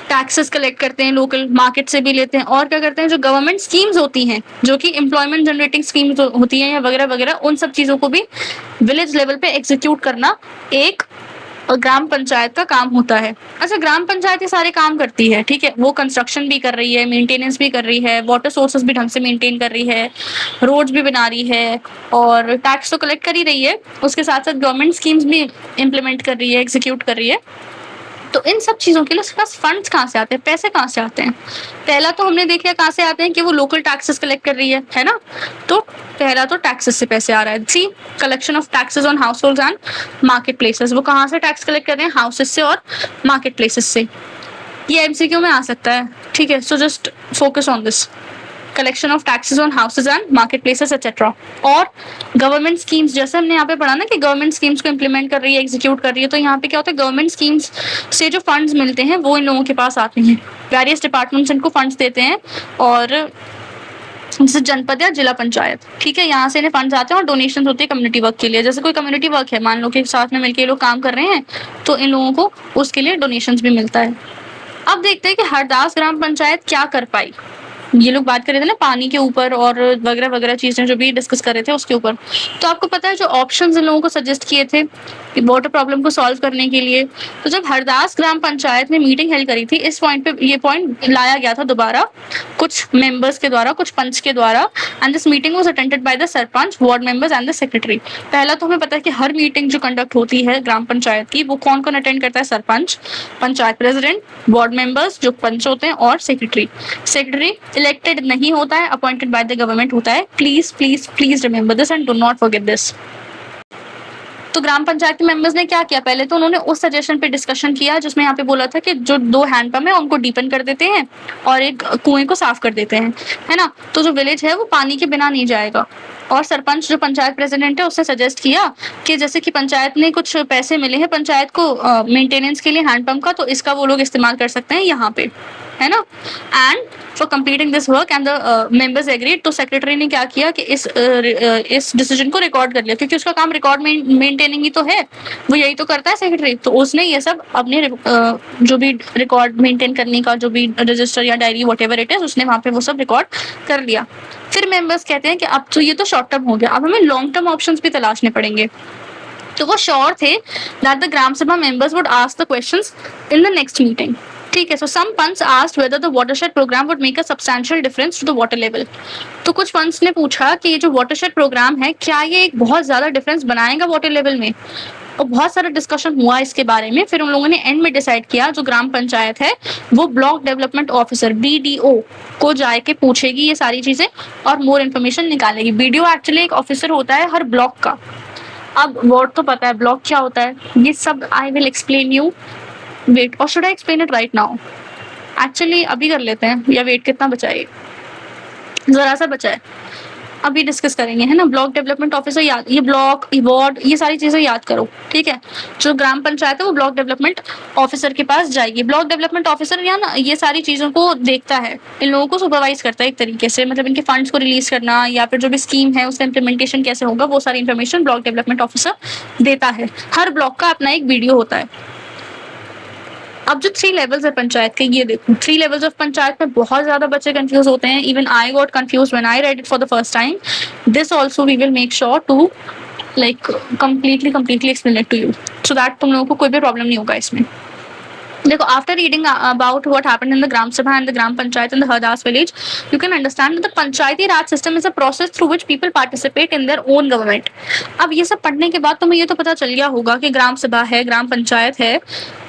टैक्सेस कलेक्ट करते हैं, लोकल मार्केट से भी लेते हैं. और क्या करते हैं? जो गवर्नमेंट स्कीम्स होती हैं, जो कि एम्प्लॉयमेंट जनरेटिंग स्कीम्स होती हैं या वगैरह वगैरह, उन सब चीजों को भी विलेज लेवल पे एग्जीक्यूट करना एक ग्राम पंचायत का काम होता है. अच्छा, ग्राम पंचायत ये सारे काम करती है. ठीक है, वो कंस्ट्रक्शन भी कर रही है, मेंटेनेंस भी कर रही है, वाटर सोर्सेज भी ढंग से मेंटेन कर रही है, रोड्स भी बना रही है और टैक्स तो कलेक्ट कर ही रही है, उसके साथ साथ गवर्नमेंट स्कीम्स भी इम्प्लीमेंट कर रही है, एग्जीक्यूट कर रही है. तो इन सब चीजों के लिए उसके पास फंड्स कहाँ से आते हैं, पैसे कहाँ से आते हैं? पहला तो हमने देख लिया कहाँ से आते हैं कि वो लोकल टैक्सेस कलेक्ट कर रही है ना. तो पहला तो टैक्सेस से पैसे आ रहा है. See, collection of taxes on households and market places. वो कहाँ से टैक्स कलेक्ट कर रहे हैं? हाउसेस से और मार्केट प्लेसेस से. ये एमसीक्यू में आ सकता है. ठीक है, so just focus on this. Collection of taxes on houses and market places etcetera. और गवर्नमेंट स्कीम्स, जैसे हमने यहाँ पे पढ़ा ना कि गवर्नमेंट स्कीम्स को इम्प्लीमेंट कर रही है, एग्जीक्यूट कर रही है, तो यहाँ पे क्या होता है, गवर्नमेंट स्कीम्स से जो फंड्स मिलते हैं वो इन लोगों के पास आते हैं. वेरियस डिपार्टमेंट्स इनको फंड्स देते हैं और जैसे जनपद या जिला पंचायत. ठीक है, यहाँ से इन्हें फंड्स आते हैं और डोनेशन होती है कम्युनिटी वर्क के लिए. जैसे कोई कम्युनिटी वर्क है, मान लो कि साथ में मिलकर ये लोग काम कर रहे हैं, तो इन लोगों को उसके लिए डोनेशन भी मिलता है. अब देखते हैं कि हरदास ग्राम पंचायत क्या कर पाई. ये लोग बात कर रहे थे ना पानी के ऊपर और वगैरह वगैरह चीजें जो भी डिस्कस कर रहे थे उसके ऊपर. तो आपको पता है जो ऑप्शंस इन लोगों को सजेस्ट किए थे कि वाटर प्रॉब्लम को सॉल्व करने के लिए, तो जब हरदास ग्राम पंचायत ने मीटिंग हेल्ड करी थी, इस पॉइंट पे ये पॉइंट लाया गया था दोबारा कुछ मेंबर्स के द्वारा, कुछ पंच के द्वारा. And this meeting was attended by the sarpanch, ward members and the secretary. पहला तो हमें पता है कि हर मीटिंग जो कंडक्ट होती है ग्राम पंचायत की, वो कौन कौन अटेंड करता है? Sarpanch, panchayat president, ward members जो पंच होते हैं और सेक्रेटरी. सेक्रेटरी इलेक्टेड नहीं होता है, अपॉइंटेड बाय द गवर्नमेंट होता है. Please please please remember this and do not forget this. तो ग्राम पंचायत के मेंबर्स ने क्या किया? पहले तो उन्होंने उस सजेशन पे डिस्कशन किया जिसमें यहाँ पे बोला था कि जो 2 हैंडपंप है उनको डीपन कर देते हैं और एक कुएं को साफ कर देते हैं, है ना. तो जो विलेज है वो पानी के बिना नहीं जाएगा. और सरपंच जो पंचायत प्रेसिडेंट है उसने सजेस्ट किया कि जैसे कि पंचायत ने कुछ पैसे मिले हैं पंचायत को मेंटेनेंस के लिए हैंडपंप का, तो इसका वो लोग इस्तेमाल कर सकते हैं यहाँ पे. है ना। And for completing this work and the members agreed, तो सेक्रेटरी ने क्या किया कि इस डिसीजन को रिकॉर्ड कर लिया, क्योंकि उसका काम रिकॉर्ड मेंटेनिंग ही तो है, वो यही तो करता है सेक्रेटरी। तो उसने ये सब अपने जो भी रिकॉर्ड मेंटेन करने का जो भी रजिस्टर या diary what ever it is, उसने वहां पे वो सब रिकॉर्ड कर लिया। फिर मेंबर्स कहते हैं कि अब तो ये तो शॉर्ट टर्म हो गया, अब हमें लॉन्ग टर्म ऑप्शंस भी तलाशने पड़ेंगे। तो वो श्योर थे that the gram Sabha members would ask the questions in the next meeting. ठीक है, so some panch asked whether the watershed programme would make a substantial difference to the water level. तो कुछ पंच ने पूछा कि ये जो वाटरशेड प्रोग्राम है, क्या ये एक बहुत ज्यादा डिफरेंस बनाएगा वाटर लेवल में। और बहुत सारा डिस्कशन हुआ इसके बारे में। फिर उन लोगों ने एंड में डिसाइड किया जो ग्राम पंचायत है वो ब्लॉक डेवलपमेंट ऑफिसर BDO को जाके पूछेगी ये सारी चीजें और मोर इन्फॉर्मेशन निकालेगी। BDO एक्चुअली एक ऑफिसर होता है हर ब्लॉक का। अब वर्ड तो पता है ब्लॉक क्या होता है, ये सब I will explain you. Wait, और should I explain it right now? Actually अभी कर लेते हैं, या वेट कितना बचा है? जरा सा बचा है, अभी डिस्कस करेंगे, है ना। ब्लॉक डेवलपमेंट ऑफिसर याद, ये ब्लॉक वार्ड ये सारी चीजें याद करो, ठीक है। जो ग्राम पंचायत है वो ब्लॉक डेवलपमेंट ऑफिसर के पास जाएगी। ब्लॉक डेवलपमेंट ऑफिसर या ना ये सारी चीजों को देखता है, इन लोगों को सुपरवाइज करता है एक तरीके से, मतलब इनके फंड्स को रिलीज करना या फिर जो भी स्कीम है उसका इम्प्लीमेंटेशन कैसे होगा वो सारी इन्फॉर्मेशन ब्लॉक डेवलपमेंट ऑफिसर देता है। हर ब्लॉक का अपना एक वीडियो होता है। अब जो 3 लेवल्स है पंचायत के, ये देखो 3 लेवल्स ऑफ पंचायत में बहुत ज्यादा बच्चे कंफ्यूज होते हैं। Even I got confuse when I read it for the first time. This also we will make sure to like completely explain it to you so that तुम लोगों को कोई भी प्रॉब्लम नहीं होगा इसमें। देखो, after reading about what happened in the ग्राम सभा and the gram Panchayat in the Hardas village, you can understand that the panchayati raj system is a process through which people participate in their own government. अब ये सब पढ़ने के बाद तुम्हें ये तो पता चल गया होगा कि ग्राम सभा है, ग्राम पंचायत है,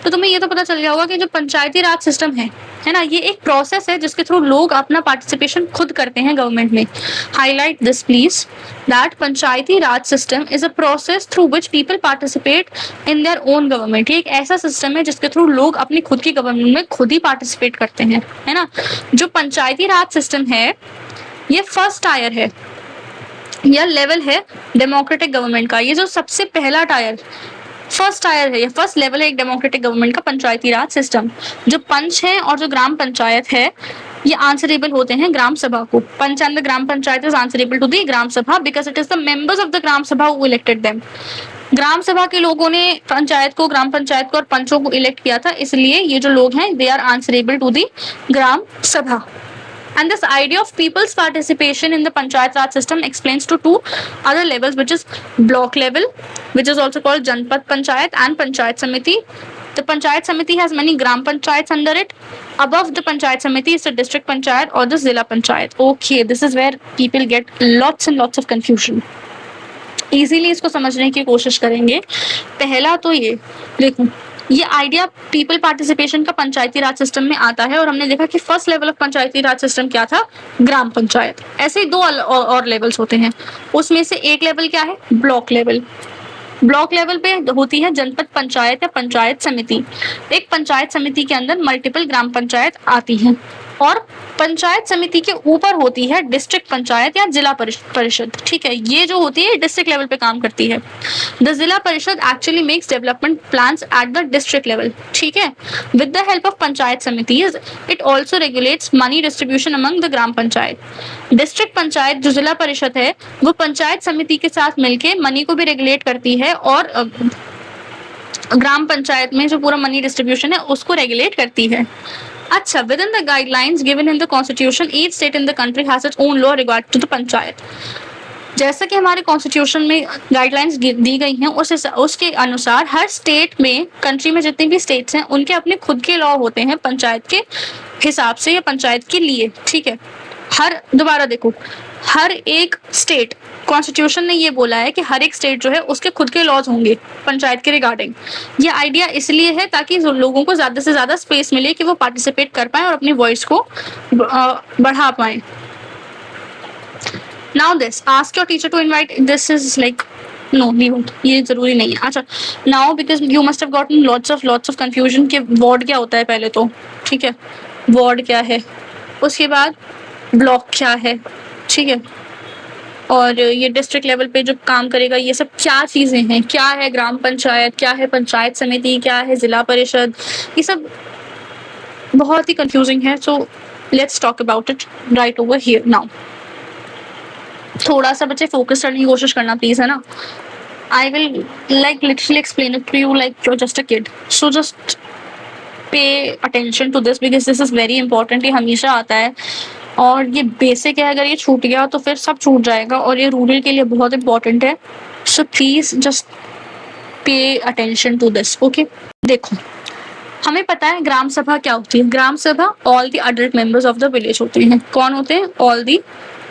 तो तुम्हें ये तो पता चल गया होगा कि जो पंचायती राज सिस्टम है ना, ये एक प्रोसेस है जिसके थ्रू लोग अपना पार्टिसिपेशन खुद करते हैं गवर्नमेंट में। Highlight this please that Panchayati raj system is a process through which people participate in their own government. ये एक ऐसा सिस्टम है जिसके थ्रू लोग अपनी खुद की गवर्नमेंट में खुद ही पार्टिसिपेट करते हैं, है ना। जो पंचायती राज सिस्टम है ये फर्स्ट टायर है या लेवल है डेमोक्रेटिक गवर्नमेंट का। ये जो सबसे पहला टायर फर्स्ट टायर है, ये फर्स्ट लेवल है एक डेमोक्रेटिक गवर्नमेंट का, पंचायती राज सिस्टम। जो पंच है और जो ग्राम पंचायत है ये आंसरेबल होते हैं ग्राम सभा को। Panch and the gram panchayat is answerable to the gram Sabha because it is the members of the gram Sabha who elected them. ग्राम सभा के लोगों ने पंचायत को, ग्राम पंचायत को और पंचों को इलेक्ट किया था, इसलिए ये जो लोग हैं they are answerable to the gram Sabha. And this idea of people's participation in the Panchayat Raj system explains to 2 other levels, which is block level, which is also called Janpad Panchayat, and Panchayat Samiti. The Panchayat Samiti has many Gram Panchayats under it. Above the Panchayat Samiti is the District Panchayat or the Zilla Panchayat. Okay, this is where people get lots and lots of confusion. Easily इसको समझने की कोशिश करेंगे। पहला तो ये देखो, ये आइडिया पीपल पार्टिसिपेशन का पंचायती राज सिस्टम में आता है और हमने देखा कि first level of Panchayati raj system क्या था, ग्राम पंचायत। ऐसे ही 2 और लेवल्स होते हैं, उसमें से एक लेवल क्या है, ब्लॉक लेवल। ब्लॉक लेवल पे होती है जनपद पंचायत या पंचायत समिति। एक पंचायत समिति के अंदर मल्टीपल ग्राम पंचायत आती हैं और पंचायत समिति के ऊपर होती है डिस्ट्रिक्ट पंचायत या जिला परिषद। ठीक है, ये जो होती है डिस्ट्रिक्ट लेवल पे काम करती है। The Zila Parishad actually makes development plans at the district level. ठीक है, with the help of panchayat samitis it also regulates money distribution among the gram Panchayat. District panchayat जो जिला परिषद है वो पंचायत समिति के साथ मिलकर मनी को भी रेगुलेट करती है और ग्राम पंचायत में जो पूरा मनी डिस्ट्रीब्यूशन है उसको रेगुलेट करती है। अच्छा, within the guidelines given in the constitution, each state in the country has its own law regard to the panchayat. जैसा कि हमारे कॉन्स्टिट्यूशन में गाइडलाइंस दी गई हैं उसके अनुसार हर स्टेट में, कंट्री में जितने भी स्टेट्स हैं उनके अपने खुद के लॉ होते हैं पंचायत के हिसाब से या पंचायत के लिए। ठीक है, दोबारा देखो, हर एक स्टेट, कॉन्स्टिट्यूशन ने ये बोला है कि हर एक स्टेट जो है उसके खुद के लॉज होंगे पंचायत के रिगार्डिंग। ये आइडिया इसलिए है ताकि लोगों को ज्यादा से ज्यादा स्पेस मिले कि वो पार्टिसिपेट कर पाए और अपनी वॉइस को बढ़ा पाए। Now this ask your teacher to invite, this is like no, ये जरूरी नहीं है। अच्छा, now because you must have gotten lots of confusion कि वार्ड क्या होता है पहले तो। ठीक है, वार्ड क्या है, उसके बाद ब्लॉक क्या है, ठीक है, और ये डिस्ट्रिक्ट लेवल पे जो काम करेगा ये सब क्या चीजें हैं, क्या है ग्राम पंचायत, क्या है पंचायत समिति, क्या है जिला परिषद, ये सब बहुत ही कंफ्यूजिंग है, so let's talk about it right over here now. थोड़ा सा बच्चे फोकस करने की कोशिश करना प्लीज, है ना। I will like literally explain it to you like you're just a kid. So just pay attention to this because this is very important. ये हमेशा आता है और ये बेसिक है, अगर ये छूट गया तो फिर सब छूट जाएगा और ये रूरल के लिए बहुत इंपॉर्टेंट है। So please just pay attention to this, okay. देखो, हमें पता है ग्राम सभा क्या होती है। ग्राम सभा all the adult members of the village होते हैं। कौन होते हैं? All the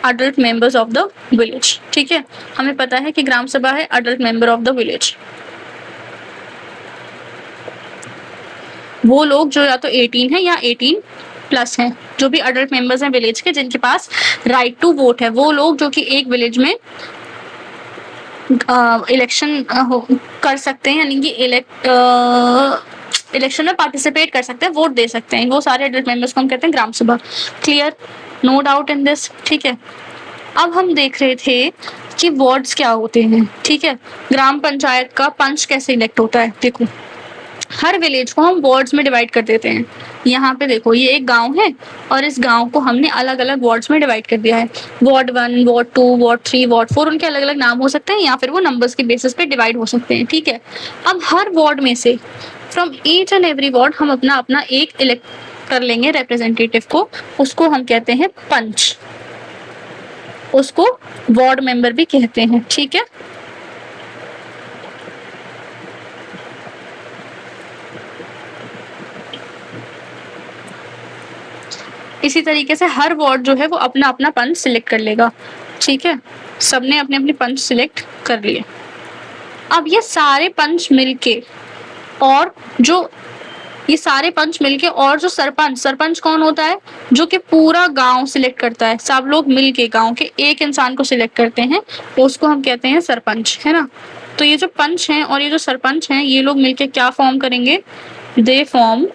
adult members of the village, ठीक है। हमें पता है कि ग्राम सभा है adult member of the village. वो लोग जो या तो 18 है या 18 प्लस हैं, जो भी अडल्ट मेंबर्स हैं विलेज के, जिनके पास राइट टू वोट है। वो लोग जो कि एक विलेज में इलेक्शन कर सकते हैं, यानी कि इलेक्शन में पार्टिसिपेट कर सकते हैं, वोट दे सकते हैं। वो सारे एडल्ट मेंबर्स को हम कहते हैं ग्राम sabha. Clear? No doubt in this, ठीक है। अब हम देख रहे थे कि वार्ड्स क्या होते हैं, ठीक है। ग्राम पंचायत का पंच कैसे इलेक्ट होता है। देखो, हर विलेज को हम वार्ड्स में डिवाइड कर देते हैं। यहाँ पे देखो, ये एक गांव है और इस गांव को हमने अलग अलग वार्ड्स में डिवाइड कर दिया है। वार्ड 1, वार्ड 2, वार्ड 3, वार्ड 4, उनके अलग अलग नाम हो सकते हैं या फिर वो नंबर्स के बेसिस पे डिवाइड हो सकते हैं, ठीक है। अब हर वार्ड में से from each and every ward हम अपना अपना एक इलेक्ट कर लेंगे रिप्रेजेंटेटिव को। उसको हम कहते हैं पंच, उसको वार्ड मेंबर भी कहते हैं, ठीक है। इसी तरीके से हर वार्ड जो है वो अपना अपना पंच सिलेक्ट कर लेगा, ठीक है। सबने अपने अपने पंच सिलेक्ट कर लिए। अब ये सारे पंच मिलके और जो सरपंच कौन होता है? जो कि पूरा गांव सिलेक्ट करता है। सब लोग मिलके गांव के एक इंसान को सिलेक्ट करते हैं, उसको हम कहते हैं सरपंच, है ना। तो ये जो पंच हैं और ये जो सरपंच हैं, ये लोग मिलके क्या फॉर्म करेंगे? दे फॉर्म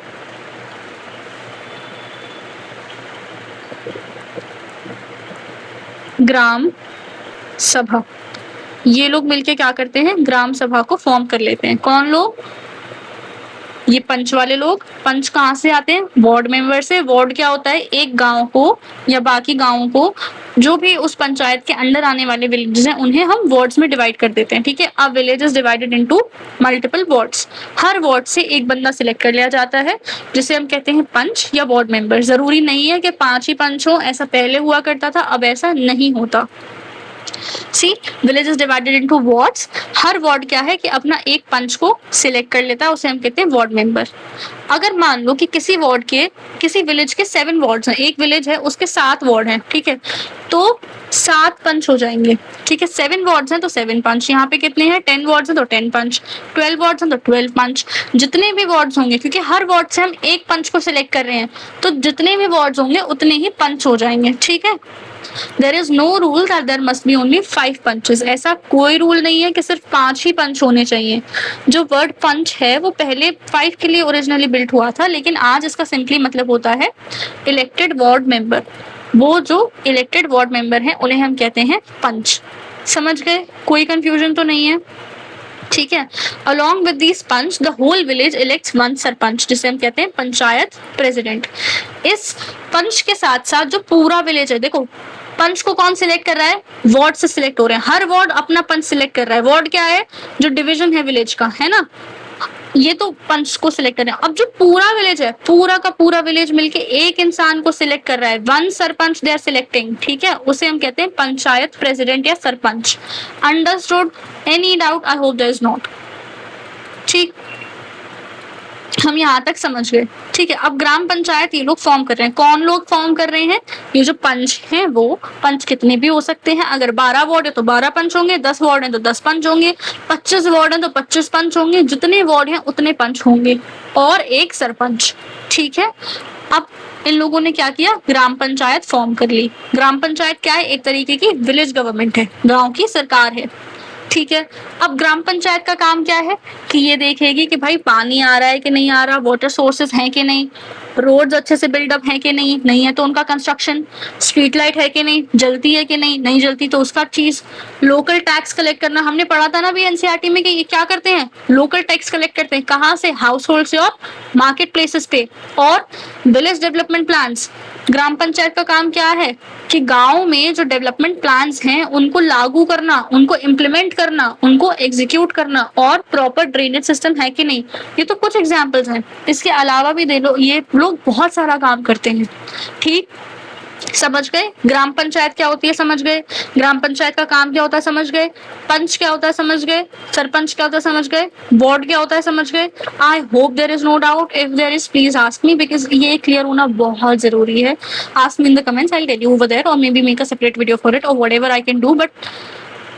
ग्राम सभा। ये लोग मिलके क्या करते हैं? ग्राम सभा को फॉर्म कर लेते हैं। कौन लोग? ये पंच वाले लोग। पंच कहाँ से आते हैं? वार्ड मेंबर से। वार्ड क्या होता है? एक गांव को या बाकी गांवों को, जो भी उस पंचायत के अंडर आने वाले विलेजेस हैं, उन्हें हम वार्ड्स में डिवाइड कर देते हैं, ठीक है। अब village is divided into multiple wards. हर वार्ड से एक बंदा सिलेक्ट कर लिया जाता है, जिसे हम कहते हैं पंच या वार्ड मेंबर। जरूरी नहीं है कि 5 ही पंच हो, ऐसा पहले हुआ करता था, अब ऐसा नहीं होता। See, village is divided into wards. हर वार्ड क्या है कि अपना एक पंच को सिलेक्ट कर लेता है, उसे हम कहते हैं वार्ड मेंबर। अगर मान लो कि किसी विलेज के 7 वार्ड्स हैं, एक विलेज है उसके 7 वार्ड हैं, ठीक है, तो 7 पंच हो जाएंगे, ठीक है। 7 वार्ड्स हैं तो 7 पंच। यहाँ पे कितने हैं? 10 वार्ड्स हैं तो 10 पंच। 12 वार्ड्स हैं तो 12 पंच। जितने भी वार्ड्स होंगे, क्योंकि हर वार्ड से हम एक पंच को सिलेक्ट कर रहे हैं, तो जितने भी वार्ड्स होंगे उतने ही पंच हो जाएंगे, ठीक है। There is no rule that there must be only 5 punches. ऐसा कोई रूल नहीं है कि सिर्फ 5 ही पंच होने चाहिए। जो वर्ड पंच है वो पहले 5 के लिए ओरिजिनली बिल्ट हुआ था, लेकिन आज इसका सिंपली मतलब होता है इलेक्टेड वार्ड मेंबर। वो जो इलेक्टेड वार्ड मेंबर हैं उन्हें हम कहते हैं पंच। समझ गए? कोई कंफ्यूजन तो नहीं है, ठीक है। Along with this panch the whole village elects one sarpanch, जिसे हम कहते हैं पंचायत प्रेसिडेंट। इस पंच के साथ साथ जो पूरा विलेज है, देखो पंच को कौन सिलेक्ट कर रहा है? वार्ड से सिलेक्ट हो रहे हैं। हर वार्ड अपना पंच सिलेक्ट कर रहा है। वार्ड क्या है? जो डिवीजन है विलेज का, है ना। ये तो पंच को सिलेक्ट कर रहे हैं। अब जो पूरा विलेज है, पूरा का पूरा विलेज मिलके एक इंसान को सिलेक्ट कर रहा है। One sarpanch they are selecting, ठीक है। उसे हम कहते हैं पंचायत प्रेसिडेंट या sarpanch. Understood? Any doubt? I hope there is not. ठीक, हम यहाँ तक समझ गए, ठीक है। अब ग्राम पंचायत ये लोग फॉर्म कर रहे हैं। कौन लोग फॉर्म कर रहे हैं? ये जो पंच हैं, वो पंच कितने भी हो सकते हैं। अगर 12 वार्ड है तो 12 पंच होंगे, 10 वार्ड है तो 10 पंच होंगे, 25 वार्ड है तो 25 पंच होंगे। जितने वार्ड हैं उतने पंच होंगे और एक सरपंच, ठीक है। अब इन लोगों ने क्या किया? ग्राम पंचायत फॉर्म कर ली। ग्राम पंचायत क्या है? एक तरीके की विलेज गवर्नमेंट है, गाँव की सरकार है, ठीक है। अब ग्राम पंचायत का काम क्या है कि ये देखेगी कि भाई पानी आ रहा है कि नहीं आ रहा, वाटर सोर्सेज हैं कि नहीं, रोड्स अच्छे से बिल्डअप है कि नहीं, नहीं है तो उनका कंस्ट्रक्शन, स्ट्रीट लाइट है कि नहीं, जलती है कि नहीं, नहीं जलती तो उसका चीज, लोकल टैक्स कलेक्ट करना, हमने पढ़ा था ना भी एनसीईआरटी में कि ये क्या करते हैं, लोकल टैक्स कलेक्ट करते हैं, कहाँ से, हाउस होल्ड से और मार्केट प्लेसेस पे। और विलेज डेवलपमेंट प्लान्स, ग्राम पंचायत का काम क्या है कि गांव में जो डेवलपमेंट प्लान्स हैं उनको लागू करना, उनको इम्प्लीमेंट करना, उनको एग्जीक्यूट करना, और प्रॉपर ड्रेनेज सिस्टम है कि नहीं। ये तो कुछ एग्जांपल्स हैं, इसके अलावा भी दे लो, ये लोग बहुत सारा काम करते हैं। ठीक, समझ गए ग्राम पंचायत क्या होती है, समझ गए ग्राम पंचायत का काम क्या होता है, समझ गए पंच क्या होता है, समझ गए सरपंच क्या होता है, समझ गए वार्ड क्या होता है, समझ गए। I hope there is no doubt, if there is please ask me, because ये क्लियर होना बहुत जरूरी है। Ask me in the comments, I will tell you over there, और maybe make a separate video for it, और whatever I can do, but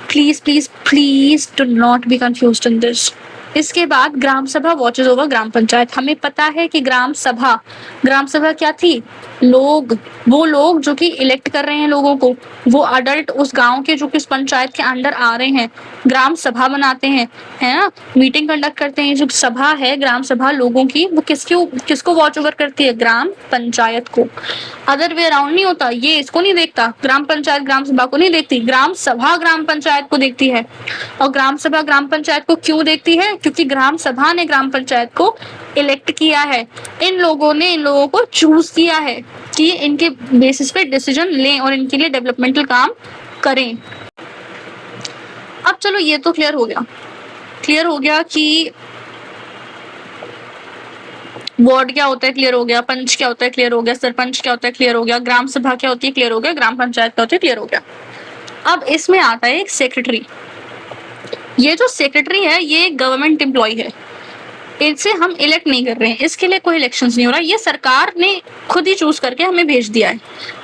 please please please do not be confused in this. इसके बाद ग्राम सभा watches over ग्राम पंचायत। हमें पता है कि ग्राम सभा क्या थी, लोग, वो लोग जो कि इलेक्ट कर रहे हैं लोगों को, वो अडल्ट उस गांव के जो कि उस पंचायत के अंडर आ रहे हैं, ग्राम सभा बनाते हैं, है ना, मीटिंग कंडक्ट करते हैं। जो सभा है ग्राम सभा लोगों की, वो किसको वॉच ओवर करती है, ग्राम पंचायत को। अदर वे अराउंड नहीं होता, ये इसको नहीं देखता, ग्राम पंचायत ग्राम सभा को नहीं देखती, ग्राम सभा ग्राम पंचायत को देखती है। और ग्राम सभा ग्राम पंचायत को क्यों देखती है, क्योंकि ग्राम सभा ने ग्राम पंचायत को इलेक्ट किया है, इन लोगों ने इन लोगों को चूज किया है कि इनके बेसिस पे डिसीजन लें और इनके लिए डेवलपमेंटल काम करें। अब चलो ये तो क्लियर हो गया कि वार्ड क्या होता है, क्लियर हो गया, पंच क्या होता है, क्लियर हो गया, सरपंच क्या होता है, क्लियर हो गया, ग्राम सभा क्या होती है, क्लियर हो गया, ग्राम पंचायत क्या होती है, क्लियर हो गया। अब इसमें आता है एक सेक्रेटरी। ये जो सेक्रेटरी है ये गवर्नमेंट एम्प्लॉय है, इनसे हम इलेक्ट नहीं कर रहे हैं, इसके लिए कोई इलेक्शंस नहीं हो रहा, ये सरकार ने खुद ही चूज करके हमें भेज दिया है।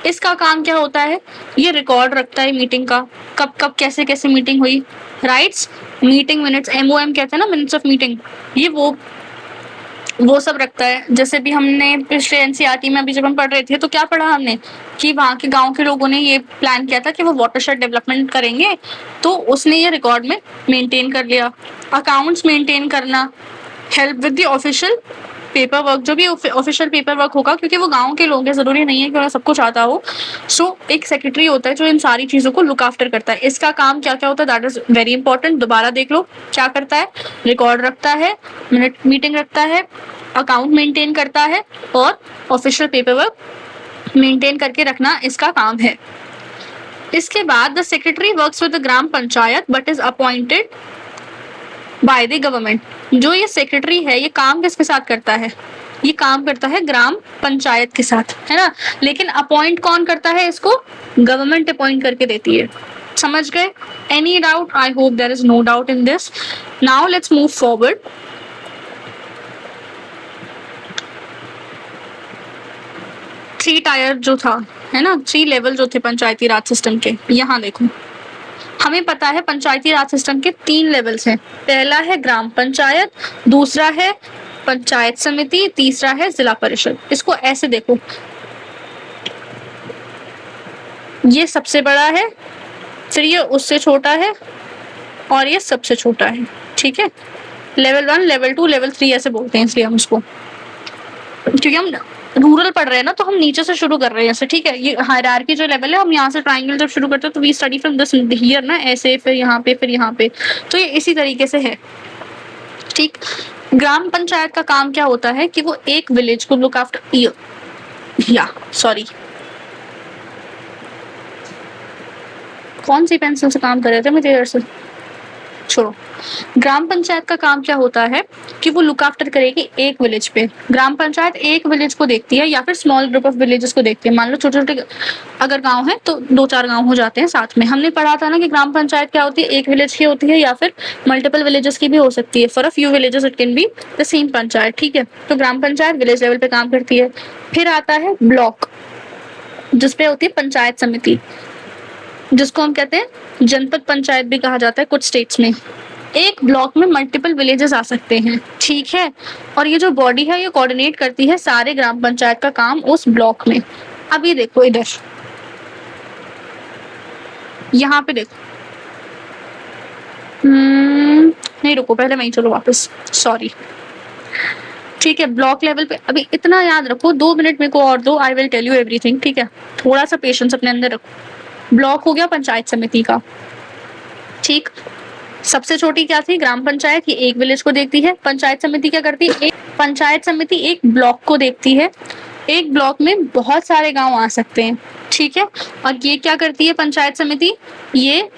इसका काम क्या होता है, ये रिकॉर्ड रखता है मीटिंग का, कब कब कैसे कैसे मीटिंग हुई, राइट्स, मीटिंग मिनट्स, MOM कहते हैं ना, मिनट्स ऑफ मीटिंग, ये वो सब रखता है। जैसे भी हमने पिछले एनसीईआरटी में अभी जब हम पढ़ रहे थे तो क्या पढ़ा हमने कि वहाँ के गांव के लोगों ने ये प्लान किया था कि वो वाटरशेड डेवलपमेंट करेंगे, तो उसने ये रिकॉर्ड में मेंटेन कर लिया। अकाउंट्स मेंटेन करना, help with the official paper work, जो भी ऑफिशियल पेपर वर्क होगा, क्योंकि वो गांव के लोग हैं, जरूरी नहीं है कि उन्हें सब कुछ आता हो। सो एक सेक्रेटरी होता है जो इन सारी चीजों को लुक आफ्टर करता है। इसका काम क्या क्या होता है, दैट इज वेरी इंपॉर्टेंट, दोबारा देख लो क्या करता है, रिकॉर्ड रखता है, मीटिंग रखता है, अकाउंट मेंटेन करता है, और ऑफिशियल पेपर वर्क मेंटेन करके रखना इसका काम है। इसके बाद the secretary works with the gram panchayat but is appointed by the government. जो ये सेक्रेटरी है ये काम किसके साथ करता है, ये काम करता है ग्राम पंचायत के साथ, है ना, लेकिन अपॉइंट कौन करता है इसको, गवर्नमेंट अपॉइंट करके देती है। समझ गए, any doubt, I hope there is no doubt in this. Now let's move forward. Three tier जो था, है ना, 3 लेवल जो थे पंचायती राज सिस्टम के, यहाँ देखो हमें पता है पंचायती राज सिस्टम के 3 लेवल्स हैं। पहला है ग्राम पंचायत, दूसरा है पंचायत समिति, तीसरा है जिला परिषद। इसको ऐसे देखो, ये सबसे बड़ा है, फिर ये उससे छोटा है, और ये सबसे छोटा है। ठीक है, लेवल 1, लेवल 2, लेवल 3 ऐसे बोलते हैं, इसलिए हम इसको, क्योंकि हम रूरल पढ़ रहे हैं ना, तो हम नीचे से शुरू कर रहे हैं ऐसे। ठीक है, ये हायरार्की जो लेवल है, हम यहाँ से ट्राइंगल जब शुरू करते हैं तो we study from this here ना, ऐसे, फिर यहाँ पे, फिर यहाँ पे, तो ये इसी तरीके से है। ठीक, ग्राम पंचायत का काम क्या होता है कि वो एक विलेज को लुक आफ्टर, सॉरी, कौन सी पेंसिल से काम कर रहे थे मैं देर से, छोड़ो। ग्राम पंचायत का काम क्या होता है कि वो लुक आफ्टर करेगी एक विलेज पे। ग्राम पंचायत एक विलेज को देखती है या फिर स्मॉल ग्रुप ऑफ विलेजेस को देखती है। मान लो छोटे छोटे अगर गांव है तो 2-4 गांव हो जाते हैं साथ में। हमने पढ़ा था ना कि ग्राम पंचायत क्या होती है, एक विलेज की होती है या फिर मल्टीपल विलेजेस की भी हो सकती है। For a few villages it can be the same panchayat. ठीक है, तो ग्राम पंचायत विलेज लेवल पे काम करती है। फिर आता है ब्लॉक, जिसपे होती है पंचायत समिति, जिसको हम कहते हैं जनपद पंचायत भी कहा जाता है कुछ स्टेट्स में। एक ब्लॉक में मल्टीपल विलेजेस आ सकते हैं। ठीक है, और ये जो बॉडी है ये कोऑर्डिनेट करती है सारे ग्राम पंचायत का काम उस ब्लॉक में। अब ये देखो इधर, यहाँ पे देखो, नहीं रुको, पहले वहीं चलो वापस, सॉरी। ठीक है, ब्लॉक लेवल पे अभी इतना याद रखो, 2 मिनट मेरे को और दो, I will tell you everything, ठीक है, थोड़ा सा पेशेंस अपने अंदर रखो। ब्लॉक हो गया पंचायत समिति का, ठीक। सबसे छोटी क्या थी, ग्राम पंचायत, ये एक विलेज को देखती है। पंचायत समिति क्या करती है, पंचायत समिति एक ब्लॉक को देखती है। एक ब्लॉक में बहुत सारे गांव आ सकते हैं, ठीक है। और ये क्या करती है पंचायत समिति, ये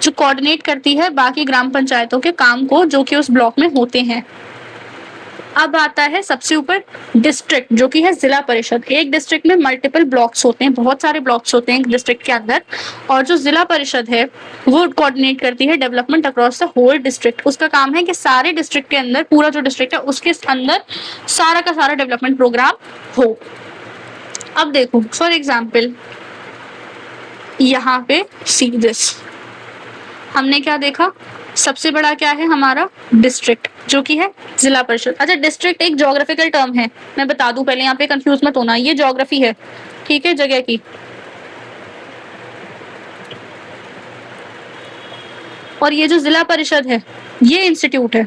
जो कोऑर्डिनेट करती है बाकी ग्राम पंचायतों के काम को जो कि उस ब्लॉक में होते हैं। अब आता है सबसे ऊपर डिस्ट्रिक्ट, जो कि है जिला परिषद। एक डिस्ट्रिक्ट में मल्टीपल ब्लॉक्स होते हैं, बहुत सारे ब्लॉक्स होते हैं एक डिस्ट्रिक्ट के अंदर, और जो जिला परिषद है वो कोऑर्डिनेट करती है development across the whole district. उसका काम है कि सारे डिस्ट्रिक्ट के अंदर, पूरा जो डिस्ट्रिक्ट है उसके अंदर सारा का सारा डेवलपमेंट प्रोग्राम हो। अब देखो फॉर एग्जाम्पल यहाँ पे सी दिस, हमने क्या देखा, सबसे बड़ा क्या है हमारा डिस्ट्रिक्ट, जो कि है जिला परिषद। अच्छा, डिस्ट्रिक्ट एक ज्योग्राफिकल टर्म है, मैं बता दूं पहले, यहाँ पे कंफ्यूज मत होना, ये ज्योग्राफी है, ठीक है, जगह की। और ये जो जिला परिषद है ये इंस्टीट्यूट है।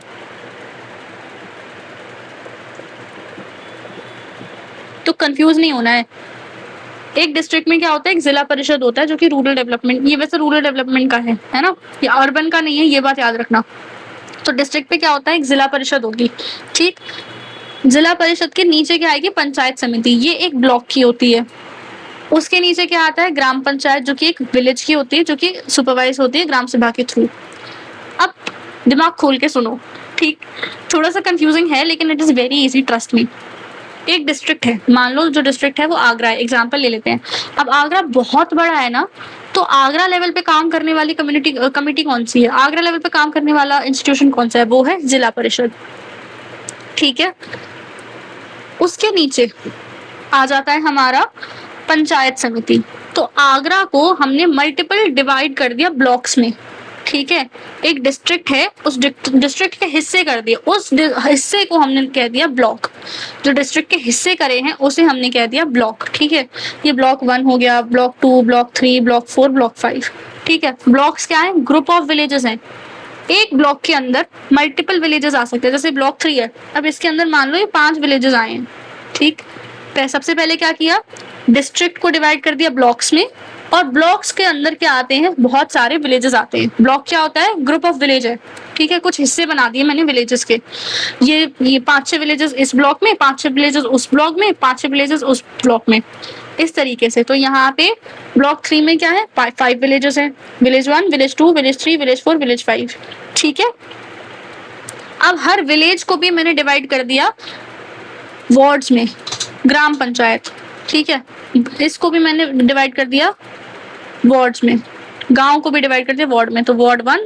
तो कंफ्यूज नहीं होना है। एक डिस्ट्रिक्ट में क्या होता है, एक जिला परिषद होता है जो कि रूरल डेवलपमेंट, ये वैसे रूरल डेवलपमेंट का है ना, ये अर्बन का नहीं है, ये बात याद रखना। तो डिस्ट्रिक्ट पे क्या होता है, एक जिला परिषद होगी, ठीक। जिला परिषद के नीचे क्या आएगी, पंचायत समिति, ये एक ब्लॉक की होती है। उसके नीचे क्या आता है, ग्राम पंचायत, जो कि एक विलेज की होती है, जो कि सुपरवाइज होती है ग्राम सभा के थ्रू। अब दिमाग खोल के सुनो, ठीक, थोड़ा सा कंफ्यूजिंग है लेकिन it is very easy, trust me. एक डिस्ट्रिक्ट है, मान लो जो डिस्ट्रिक्ट है वो आगरा है, एग्जाम्पल ले लेते हैं। अब आगरा बहुत बड़ा है ना, तो आगरा लेवल पे काम करने वाली कमिटी कौन सी है, आगरा लेवल पे काम करने वाला इंस्टीट्यूशन कौन सा है, वो है जिला परिषद, ठीक है। उसके नीचे आ जाता है हमारा पंचायत समिति। तो आगरा को हमने मल्टीपल डिवाइड कर दिया ब्लॉक्स में, ठीक है। एक डिस्ट्रिक्ट है, उस डिस्ट्रिक्ट के हिस्से कर दिए, उस हिस्से को हमने कह दिया ब्लॉक। जो डिस्ट्रिक्ट के हिस्से करे हैं उसे हमने कह दिया ब्लॉक, ठीक है। ये ब्लॉक 1 हो गया, ब्लॉक 2, ब्लॉक 3, ब्लॉक 4, ब्लॉक 5, ठीक है। ब्लॉक्स क्या है, ग्रुप ऑफ विलेजेस हैं। एक ब्लॉक के अंदर मल्टीपल विलेजेस आ सकते हैं, जैसे ब्लॉक 3 है, अब इसके अंदर मान लो ये 5 विलेजेस आए हैं, ठीक। सबसे पहले क्या किया, डिस्ट्रिक्ट को डिवाइड कर दिया ब्लॉक्स में, और ब्लॉक्स के अंदर क्या आते हैं, बहुत सारे विलेजेस आते हैं। ब्लॉक क्या होता है, ग्रुप ऑफ विलेज है, ठीक है, कुछ हिस्से बना दिए मैंने विलेजेस के। ये 5-6 विलेजेस इस ब्लॉक में, 5-6 विलेजेस उस ब्लॉक में, 5-6 विलेजेस उस ब्लॉक में, इस तरीके से। तो यहाँ पे ब्लॉक 3 में क्या है, 5 विलेजेस हैं, village 1, village 2, village 3, village 4, village 5, ठीक है। अब हर विलेज को भी मैंने डिवाइड कर दिया वार्ड्स में, ग्राम पंचायत, ठीक है। इसको भी मैंने डिवाइड कर दिया वार्ड्स में, गांव को भी डिवाइड कर दिया वार्ड में। तो ward 1,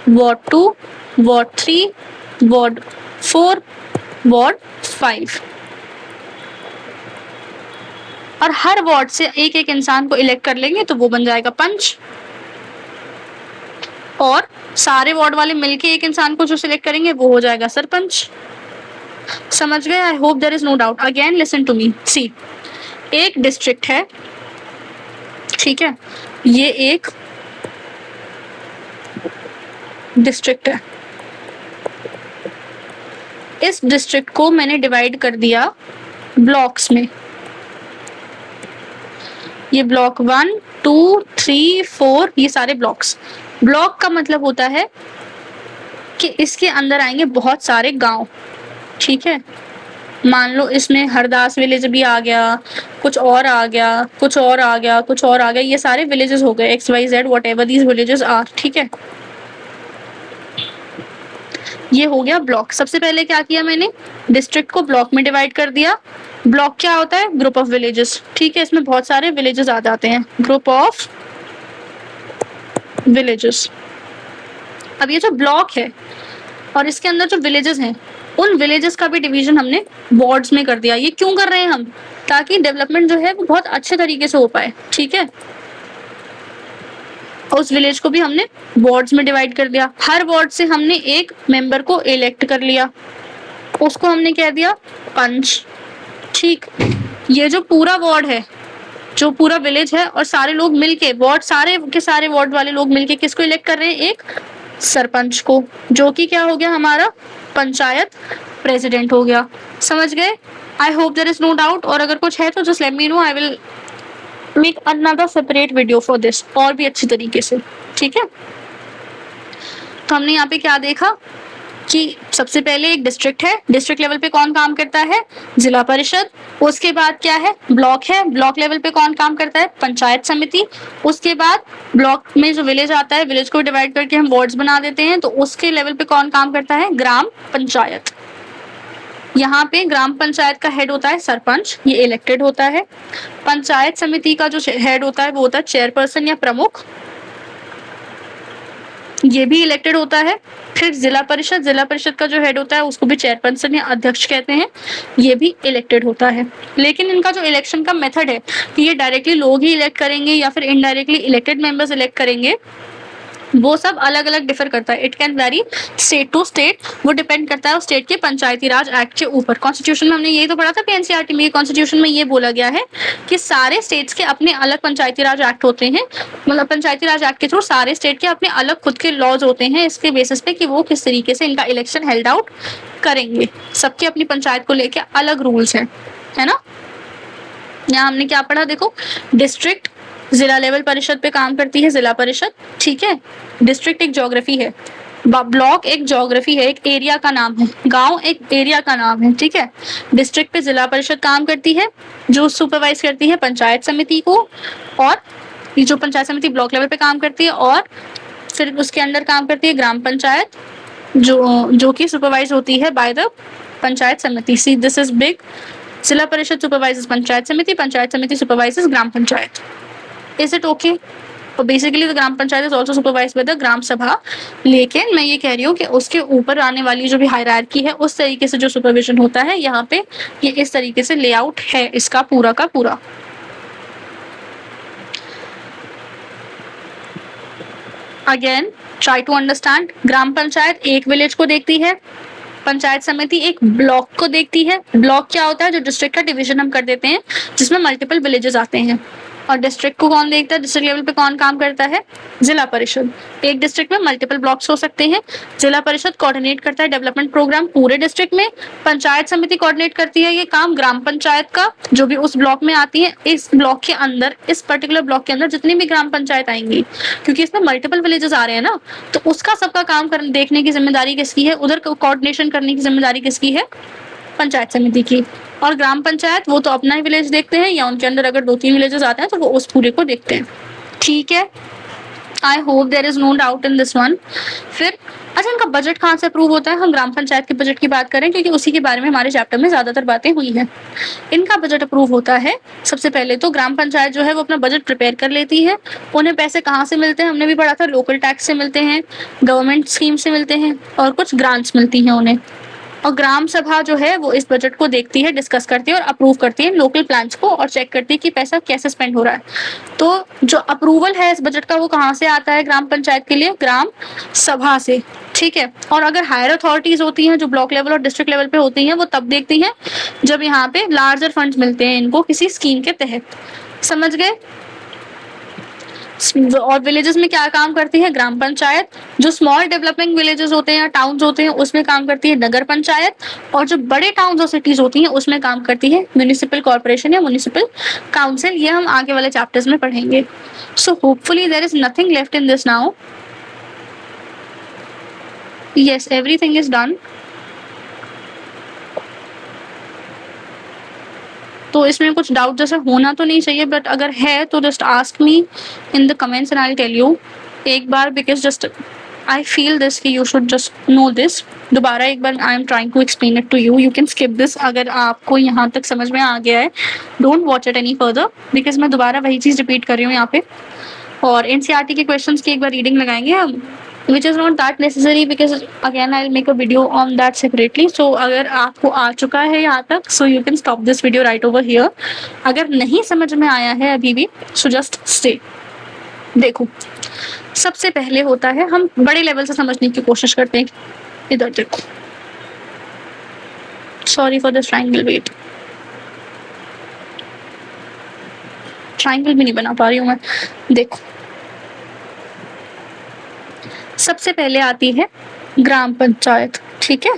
ward 2, ward 3, ward 4, ward 5। और हर वार्ड से एक एक इंसान को इलेक्ट कर लेंगे तो वो बन जाएगा पंच, और सारे वार्ड वाले मिलके एक इंसान को जो सिलेक्ट करेंगे वो हो जाएगा सरपंच। समझ गए? I hope there is no doubt. Again listen to me, see, एक डिस्ट्रिक्ट है, ठीक है, ये एक डिस्ट्रिक्ट है। इस डिस्ट्रिक्ट को मैंने डिवाइड कर दिया ब्लॉक्स में, ये ब्लॉक 1, 2, 3, 4, ये सारे ब्लॉक्स। ब्लॉक का मतलब होता है कि इसके अंदर आएंगे बहुत सारे गांव, ठीक है। मान लो इसमें हरदास विलेज भी आ गया, कुछ और आ गया, कुछ और आ गया, कुछ और आ गया, ये सारे विलेजेस हो गए, XYZ whatever these villages are, ठीक है। ये हो गया ब्लॉक। सबसे पहले क्या किया मैंने, डिस्ट्रिक्ट को ब्लॉक में डिवाइड कर दिया। ब्लॉक क्या होता है, ग्रुप ऑफ विलेजेस, ठीक है, इसमें बहुत सारे विलेजेस आ जाते हैं, ग्रुप ऑफ विलेजेस। अब ये जो ब्लॉक है और इसके अंदर जो विलेजेस हैं, उन विलेजेस का भी डिवीजन हमने वार्ड्स में कर दिया। ये क्यों कर रहे हैं हम, ताकि डेवलपमेंट जो है वो बहुत अच्छे तरीके से हो पाए, ठीक है। उस विलेज को भी हमने वार्ड्स में डिवाइड कर दिया। हर वार्ड से हमने एक मेंबर को इलेक्ट कर लिया, उसको हमने कह दिया पंच, ठीक। ये जो पूरा वार्ड है, जो पूरा विलेज है, और सारे लोग मिलके वार्ड, सारे के सारे वार्ड वाले लोग मिलके किसको इलेक्ट कर रहे हैं, एक सरपंच को, जो कि क्या हो गया हमारा पंचायत प्रेसिडेंट हो गया। समझ गए? I hope there is no doubt, और अगर कुछ है तो just let me know, I will make another separate video for this, और भी अच्छी तरीके से। ठीक है, तो हमने यहाँ पे क्या देखा कि सबसे पहले एक डिस्ट्रिक्ट है, डिस्ट्रिक्ट लेवल पे कौन काम करता है, जिला परिषद। उसके बाद क्या है, ब्लॉक है, ब्लॉक लेवल पे कौन काम करता है, पंचायत समिति। उसके बाद ब्लॉक में जो विलेज आता है, विलेज को डिवाइड करके हम वार्ड्स बना देते हैं, तो उसके लेवल पे कौन काम करता है, ग्राम पंचायत। यहाँ पे ग्राम पंचायत का हेड होता है सरपंच, ये इलेक्टेड होता है। पंचायत समिति का जो हेड होता है वो होता है चेयरपर्सन या प्रमुख, ये भी इलेक्टेड होता है। फिर जिला परिषद का जो हेड होता है उसको भी चेयरपर्सन या अध्यक्ष कहते हैं, ये भी इलेक्टेड होता है। लेकिन इनका जो इलेक्शन का मेथड है कि ये डायरेक्टली लोग ही इलेक्ट करेंगे या फिर इनडायरेक्टली इलेक्टेड मेंबर्स इलेक्ट करेंगे, वो सब अलग अलग डिफर करता है। It can vary state to state, वो डिपेंड करता है उस स्टेट के पंचायती राज एक्ट के ऊपर। कॉन्स्टिट्यूशन में हमने यही तो पढ़ा था एनसीईआरटी में, कॉन्स्टिट्यूशन में ये बोला गया है कि सारे स्टेट्स के अपने अलग पंचायती राज एक्ट होते हैं, मतलब पंचायती राज एक्ट के थ्रू सारे स्टेट के अपने अलग खुद के लॉज होते हैं, इसके बेसिस पे कि वो किस तरीके से इनका इलेक्शन हेल्ड आउट करेंगे। सबकी अपनी पंचायत को लेके अलग रूल्स हैं, है ना। यहाँ हमने क्या पढ़ा, देखो डिस्ट्रिक्ट जिला लेवल परिषद पे काम करती है जिला परिषद, ठीक है। डिस्ट्रिक्ट एक ज्योग्राफी है, ब्लॉक एक ज्योग्राफी है, एक एरिया का नाम है, गांव एक एरिया का नाम है, ठीक है। डिस्ट्रिक्ट पे जिला परिषद काम करती है, जो सुपरवाइज करती है पंचायत समिति को, और ये जो पंचायत समिति ब्लॉक लेवल पे काम करती है, और फिर उसके अंदर काम करती है ग्राम पंचायत, जो कि सुपरवाइज होती है बाय द पंचायत समिति। सी दिस इज बिग, जिला परिषद supervises panchayat samiti supervises gram panchayat. Is it okay? तो basically the gram panchayat is also supervise by the ग्राम सभा, लेकिन मैं ये कह रही हूँ कि उसके ऊपर आने वाली जो भी हायरार्की है उस तरीके से जो सुपरविजन होता है यहाँ पे, ये इस तरीके से लेआउट है इसका पूरा का पूरा। अगेन ट्राई टू अंडरस्टैंड, ग्राम पंचायत एक विलेज को देखती है, पंचायत समिति एक ब्लॉक को देखती है। ब्लॉक क्या होता है, जो डिस्ट्रिक्ट का डिवीजन हम कर देते हैं जिसमें मल्टीपल विलेजेस आते हैं। और डिस्ट्रिक्ट को कौन देखता है, डिस्ट्रिक्ट लेवल पे कौन काम करता है, जिला परिषद। एक डिस्ट्रिक्ट में मल्टीपल ब्लॉक्स हो सकते हैं, जिला परिषद कोऑर्डिनेट करता है डेवलपमेंट प्रोग्राम पूरे डिस्ट्रिक्ट में, पंचायत समिति कोऑर्डिनेट करती है ये काम ग्राम पंचायत का, जो भी उस ब्लॉक में आती है। इस ब्लॉक के अंदर, इस पर्टिकुलर ब्लॉक के अंदर जितनी भी ग्राम पंचायत आएंगी, क्योंकि इसमें मल्टीपल विलेजेस आ रहे हैं ना, तो उसका सबका काम देखने की जिम्मेदारी किसकी है, उधर कोऑर्डिनेशन करने की जिम्मेदारी किसकी है, पंचायत समिति की। और ग्राम पंचायत वो तो अपना ही विलेज देखते हैं, या उनके अंदर अगर 2-3 विलेजेस आते हैं तो वो उस पूरे को देखते हैं, ठीक है। I hope there is no doubt in this one. फिर अच्छा, इनका बजट कहाँ से अप्रूव होता है, हम ग्राम पंचायत के बजट की बात करें क्योंकि उसी के बारे में हमारे चैप्टर में ज्यादातर बातें हुई हैं। इनका बजट अप्रूव होता है, सबसे पहले तो ग्राम पंचायत जो है वो अपना बजट प्रिपेयर कर लेती है। उन्हें पैसे कहाँ से मिलते हैं, हमने भी पढ़ा था, लोकल टैक्स से मिलते हैं, गवर्नमेंट स्कीम से मिलते हैं, और कुछ ग्रांट्स मिलती हैं उन्हें। और ग्राम सभा जो है वो इस बजट को देखती है, डिस्कस करती है और अप्रूव करती है लोकल प्लान्स को, और चेक करती है कि पैसा कैसे स्पेंड हो रहा है। तो जो अप्रूवल है इस बजट का वो कहाँ से आता है ग्राम पंचायत के लिए, ग्राम सभा से, ठीक है। और अगर हायर अथॉरिटीज होती हैं जो ब्लॉक लेवल और डिस्ट्रिक्ट लेवल पे होती हैं, वो तब देखती हैं जब यहाँ पे लार्जर फंड्स मिलते हैं इनको किसी स्कीम के तहत, समझ गए। और विलेजेस में क्या काम करती है ग्राम पंचायत, जो स्मॉल डेवलपिंग विलेजेस होते हैं या टाउन्स होते हैं उसमें काम करती है नगर पंचायत, और जो बड़े टाउन्स और सिटीज होती हैं उसमें काम करती है म्युनिसिपल कॉर्पोरेशन या म्युनिसिपल काउंसिल। ये हम आगे वाले चैप्टर्स में पढ़ेंगे। So hopefully there is nothing left in this now. Yes, everything is done. तो इसमें कुछ डाउट जैसे होना तो नहीं चाहिए, बट अगर है तो just ask me in the comments and I will tell you एक बार, because just I feel this कि you should just know this. दोबारा एक बार I am trying to explain it to you, you can skip this अगर आपको यहाँ तक समझ में आ गया है। Don't watch it any further, because मैं दोबारा वही चीज़ रिपीट कर रही हूँ यहाँ पे। और एनसीईआरटी के क्वेश्चंस की एक बार रीडिंग लगाएंगे हम, which is not that necessary because again I'll make a video on that separately. So अगर आपको आ चुका है यहाँ तक, so you can stop this video right over here. अगर नहीं समझ में आया है अभी भी, so just stay. देखो, सबसे पहले होता है, हम बड़े लेवल से समझने की कोशिश करते हैं। इधर देखो, sorry for this triangle, wait, triangle भी नहीं बना पा रही हूँ मैं। देखो, सबसे पहले आती है ग्राम पंचायत, ठीक है।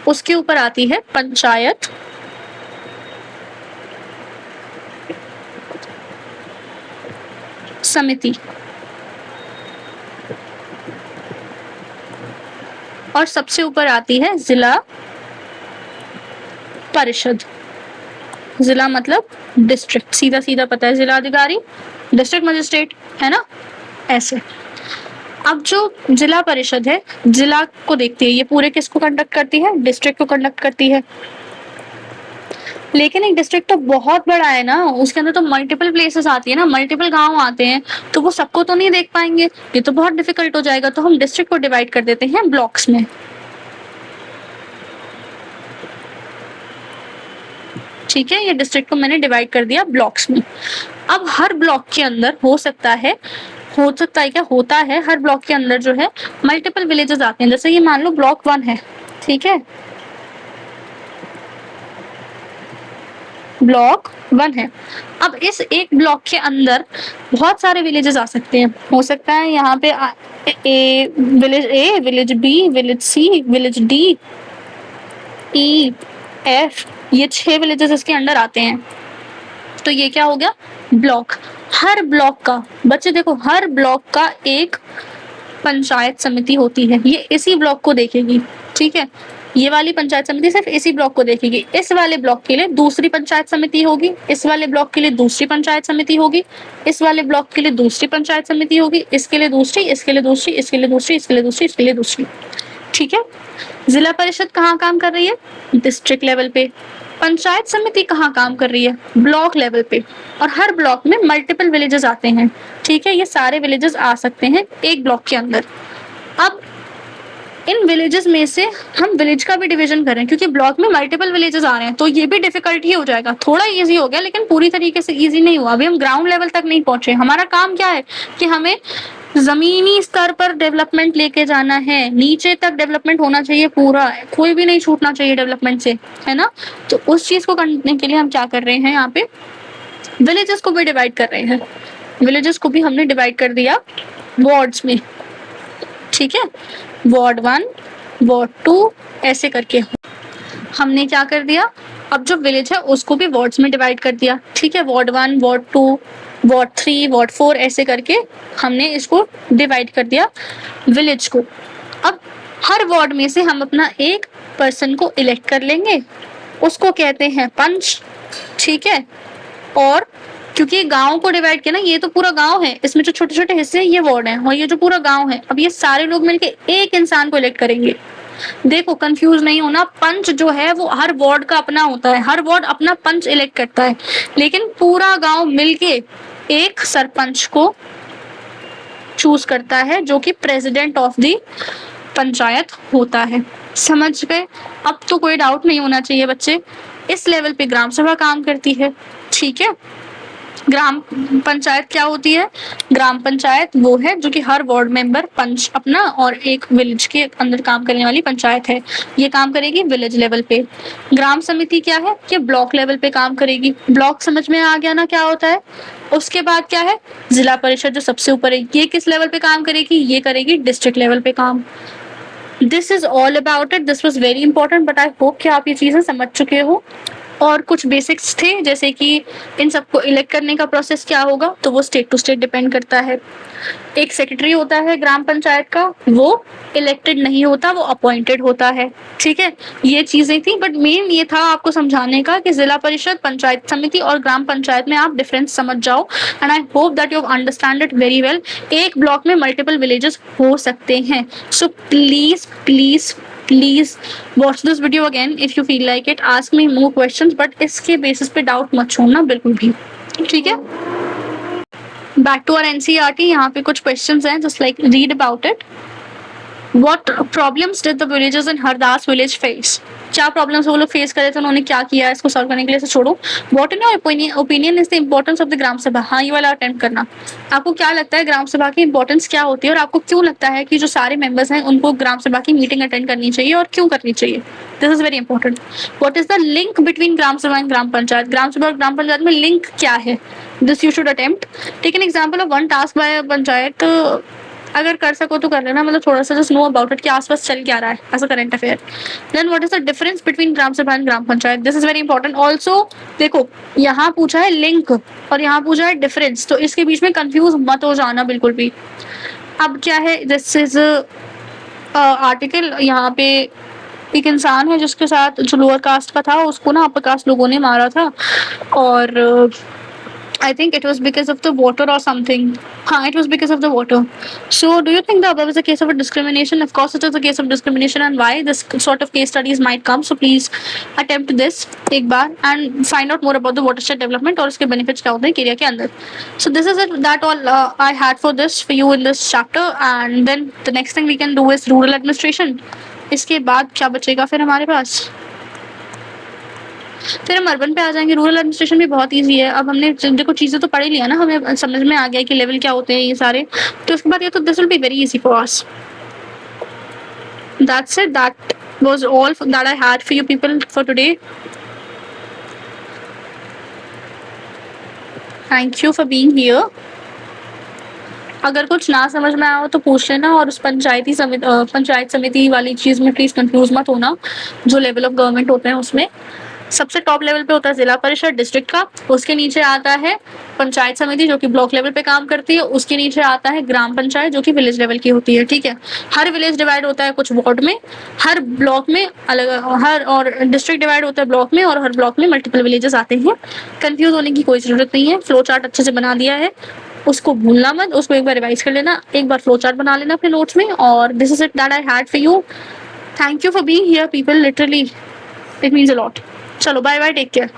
उसके ऊपर आती है पंचायत समिति, और सबसे ऊपर आती है जिला परिषद। जिला मतलब डिस्ट्रिक्ट, सीधा सीधा पता है, जिला अधिकारी, डिस्ट्रिक्ट मजिस्ट्रेट, है ना, ऐसे। अब जो जिला परिषद है, जिला को देखती है, ये पूरे किसको कंडक्ट करती है, डिस्ट्रिक्ट को कंडक्ट करती है। लेकिन एक डिस्ट्रिक्ट तो बहुत बड़ा है ना, उसके अंदर तो मल्टीपल प्लेसेस आती है ना, मल्टीपल गांव आते हैं, तो वो सबको तो नहीं देख पाएंगे, ये तो बहुत डिफिकल्ट हो जाएगा। तो हम डिस्ट्रिक्ट को डिवाइड कर देते हैं ब्लॉक्स में, ठीक है। ये डिस्ट्रिक्ट को मैंने डिवाइड कर दिया ब्लॉक्स में। अब हर ब्लॉक के अंदर हो सकता है क्या होता है, हर ब्लॉक के अंदर जो है मल्टीपल विलेजेस आते हैं। जैसे ये मान लो ब्लॉक 1 है, ठीक है, ब्लॉक 1 है। अब इस एक ब्लॉक के अंदर बहुत सारे विलेजेस आ सकते हैं। हो सकता है यहाँ पे विलेज ए, विलेज बी, विलेज सी, विलेज डी, ई, एफ, ये 6 विलेजेस इसके अंडर आते हैं। तो ये क्या हो गया, ब्लॉक। हर ब्लॉक का, बच्चे देखो, हर ब्लॉक का एक पंचायत समिति होती है, ये इसी ब्लॉक को देखेगी, ठीक है। ये वाली पंचायत समिति सिर्फ इसी ब्लॉक को देखेगी। इस वाले ब्लॉक के लिए दूसरी पंचायत समिति होगी, इस वाले ब्लॉक के लिए दूसरी पंचायत समिति होगी, इस वाले ब्लॉक के लिए दूसरी पंचायत समिति होगी, इसके लिए दूसरी, इसके लिए दूसरी, इसके लिए दूसरी, इसके लिए दूसरी, इसके लिए दूसरी, ठीक है। जिला परिषद कहाँ काम कर रही है, डिस्ट्रिक्ट लेवल पे। पंचायत समिति कहाँ काम कर रही है, ब्लॉक लेवल पे। और हर ब्लॉक में मल्टीपल विलेजेस आते हैं, ठीक है। ये सारे विलेजेस आ सकते हैं एक ब्लॉक के अंदर। अब इन विलेजेस में से हम विलेज का भी डिवीजन करें, क्योंकि ब्लॉक में मल्टीपल विलेजेस आ रहे हैं, तो ये भी डिफिकल्ट ही हो जाएगा। थोड़ा इजी हो गया, लेकिन पूरी तरीके से इजी नहीं हुआ। अभी हम ग्राउंड लेवल तक नहीं पहुंचे। हमारा काम क्या है कि हमें जमीनी स्तर पर डेवलपमेंट लेके जाना है, नीचे तक डेवलपमेंट होना चाहिए पूरा, कोई भी नहीं छूटना चाहिए डेवलपमेंट से, है ना। तो उस चीज को करने के लिए हम क्या कर रहे हैं, यहाँ पे विलेजेस को भी डिवाइड कर रहे हैं। विलेजेस को भी हमने डिवाइड कर दिया वार्ड्स में, ठीक है। वार्ड 1, वार्ड 2, ऐसे करके हमने क्या कर दिया, अब जो विलेज है उसको भी वार्ड्स में डिवाइड कर दिया, ठीक है। वार्ड 1, वार्ड 2, वार्ड 3, वार्ड 4, ऐसे करके हमने इसको डिवाइड कर दिया विलेज को। अब हर वार्ड में से हम अपना एक पर्सन को इलेक्ट कर लेंगे, उसको कहते हैं पंच, ठीक है। और क्योंकि गांव को डिवाइड किया ना, ये तो पूरा गांव है, इसमें जो छोटे छोटे हिस्से हैं ये वार्ड हैं, और ये जो पूरा गांव है, अब ये सारे लोग मिलके एक इंसान को इलेक्ट करेंगे। देखो कंफ्यूज नहीं होना, पंच जो है वो हर वार्ड का अपना होता है, हर वार्ड अपना पंच इलेक्ट करता है, लेकिन पूरा गांव मिलके एक सरपंच को चूज करता है, जो कि प्रेसिडेंट ऑफ द पंचायत होता है। समझ गए? अब तो कोई डाउट नहीं होना चाहिए बच्चे। इस लेवल पे ग्राम सभा काम करती है, ठीक है। ग्राम पंचायत क्या होती है, ग्राम पंचायत वो है जो कि हर वार्ड मेंबर पंच अपना और एक विलेज के अंदर काम करने वाली पंचायत है, ये काम करेगी विलेज लेवल पे। ग्राम समिति क्या है, ये ब्लॉक लेवल पे काम करेगी। ब्लॉक समझ में आ गया ना क्या होता है। उसके बाद क्या है, जिला परिषद जो सबसे ऊपर है, ये किस लेवल पे काम करेगी, ये करेगी डिस्ट्रिक्ट लेवल पे काम। This is all about it, this was very important, but I hope कि आप ये चीजें समझ चुके हो। और कुछ बेसिक्स थे, जैसे कि इन सबको इलेक्ट करने का प्रोसेस क्या होगा, तो वो स्टेट टू स्टेट डिपेंड करता है। एक सेक्रेटरी होता है ग्राम पंचायत का, वो इलेक्टेड नहीं होता, वो अपॉइंटेड होता है, ठीक है। ये चीजें थी, बट मेन ये था आपको समझाने का कि जिला परिषद, पंचायत समिति और ग्राम पंचायत में आप डिफरेंस समझ जाओ। And I hope that you have understand it very well. एक ब्लॉक में मल्टीपल विलेजेस हो सकते हैं, so please please please watch this video again if you feel like it, ask me more questions, but इसके basis पे doubt मत छोड़ना बिल्कुल भी, ठीक है। बैक टू आवर एनसीईआरटी, यहाँ पे कुछ क्वेश्चंस हैं, just like read about it. What problems did the villagers in Hardas village face? क्या प्रॉब्लम्स वो लोग फेस करे थे, उन्होंने क्या किया इसको सॉल्व करने के लिए, से छोड़ो. What in your opinion is the importance of the ग्राम सभा. हाँ, ये वाला अटेम्प्ट करना. आपको क्या लगता है ग्राम सभा की इंपॉर्टेंस क्या होती है और आपको क्यों लगता है कि जो सारे मेंबर्स हैं उनको ग्राम सभा की मीटिंग अटेंड करनी चाहिए और क्यों करनी चाहिए. This is very important. What is the link between gram सभा एंड ग्राम पंचायत. ग्राम सभा और ग्राम पंचायत में लिंक क्या है. This you should attempt. Take an example of one task by panchayat. अगर कर सको तो कर लेना, मतलब थोड़ा सा जस्ट नो अबाउट इट कि आसपास चल क्या रहा है as a current affair. Then what is the difference between gram सभा and gram panchayat. This is very important also. देखो, यहाँ पूछा है लिंक और यहाँ पूछा है डिफरेंस, तो इसके बीच में कंफ्यूज मत हो जाना बिल्कुल भी. अब क्या है, दिस इज आर्टिकल. यहाँ पे एक इंसान है जिसके साथ जो लोअर कास्ट का था उसको ना अपर कास्ट लोगों ने मारा था, और I think it was because of the water or something. It was because of the water. So, do you think the above is a case of a discrimination? Of course, it is a case of discrimination, and why this sort of case studies might come. So, please attempt this एक बार and find out more about the watershed development और उसके benefits क्या होते हैं area के अंदर. So, this is it. That all I had for this for you in this chapter, and then the next thing we can do is rural administration. इसके बाद क्या बचेगा फिर हमारे पास. फिर हम अर्बन पे आ जाएंगे. रूरल एडमिनिस्ट्रेशन भी बहुत ईजी है. अब हमने देखो चीज़ें तो पढ़ ही लिया ना, हमें समझ में आ गया कि लेवल क्या होते हैं ये सारे, तो उसके बाद ये तो this will be very easy for us. That's it. That was all that I had for you people for today. Thank you for being here. अगर कुछ ना समझ में आओ तो पूछ लेना, और उस पंचायत समिति वाली चीज़ में प्लीज़ कंफ्यूज मत होना. जो लेवल ऑफ गवर्नमेंट होते हैं उसमें सबसे टॉप लेवल पे होता है जिला परिषद डिस्ट्रिक्ट का, उसके नीचे आता है पंचायत समिति जो कि ब्लॉक लेवल पे काम करती है, उसके नीचे आता है ग्राम पंचायत जो कि विलेज लेवल की होती है. ठीक है, हर विलेज डिवाइड होता है कुछ वार्ड में, हर ब्लॉक में अलग, हर और डिस्ट्रिक्ट डिवाइड होता है ब्लॉक में, और हर ब्लॉक में मल्टीपल विलेजेस आते हैं. कंफ्यूज होने की कोई जरूरत नहीं है. फ्लो चार्ट अच्छे से बना दिया है, उसको भूलना मत, उसको एक बार रिवाइज कर लेना, एक बार फ्लो चार्ट बना लेना अपने नोट्स में. और this is it that I had for you. Thank you for being here people, literally it means a lot. चलो बाय बाय, टेक केयर.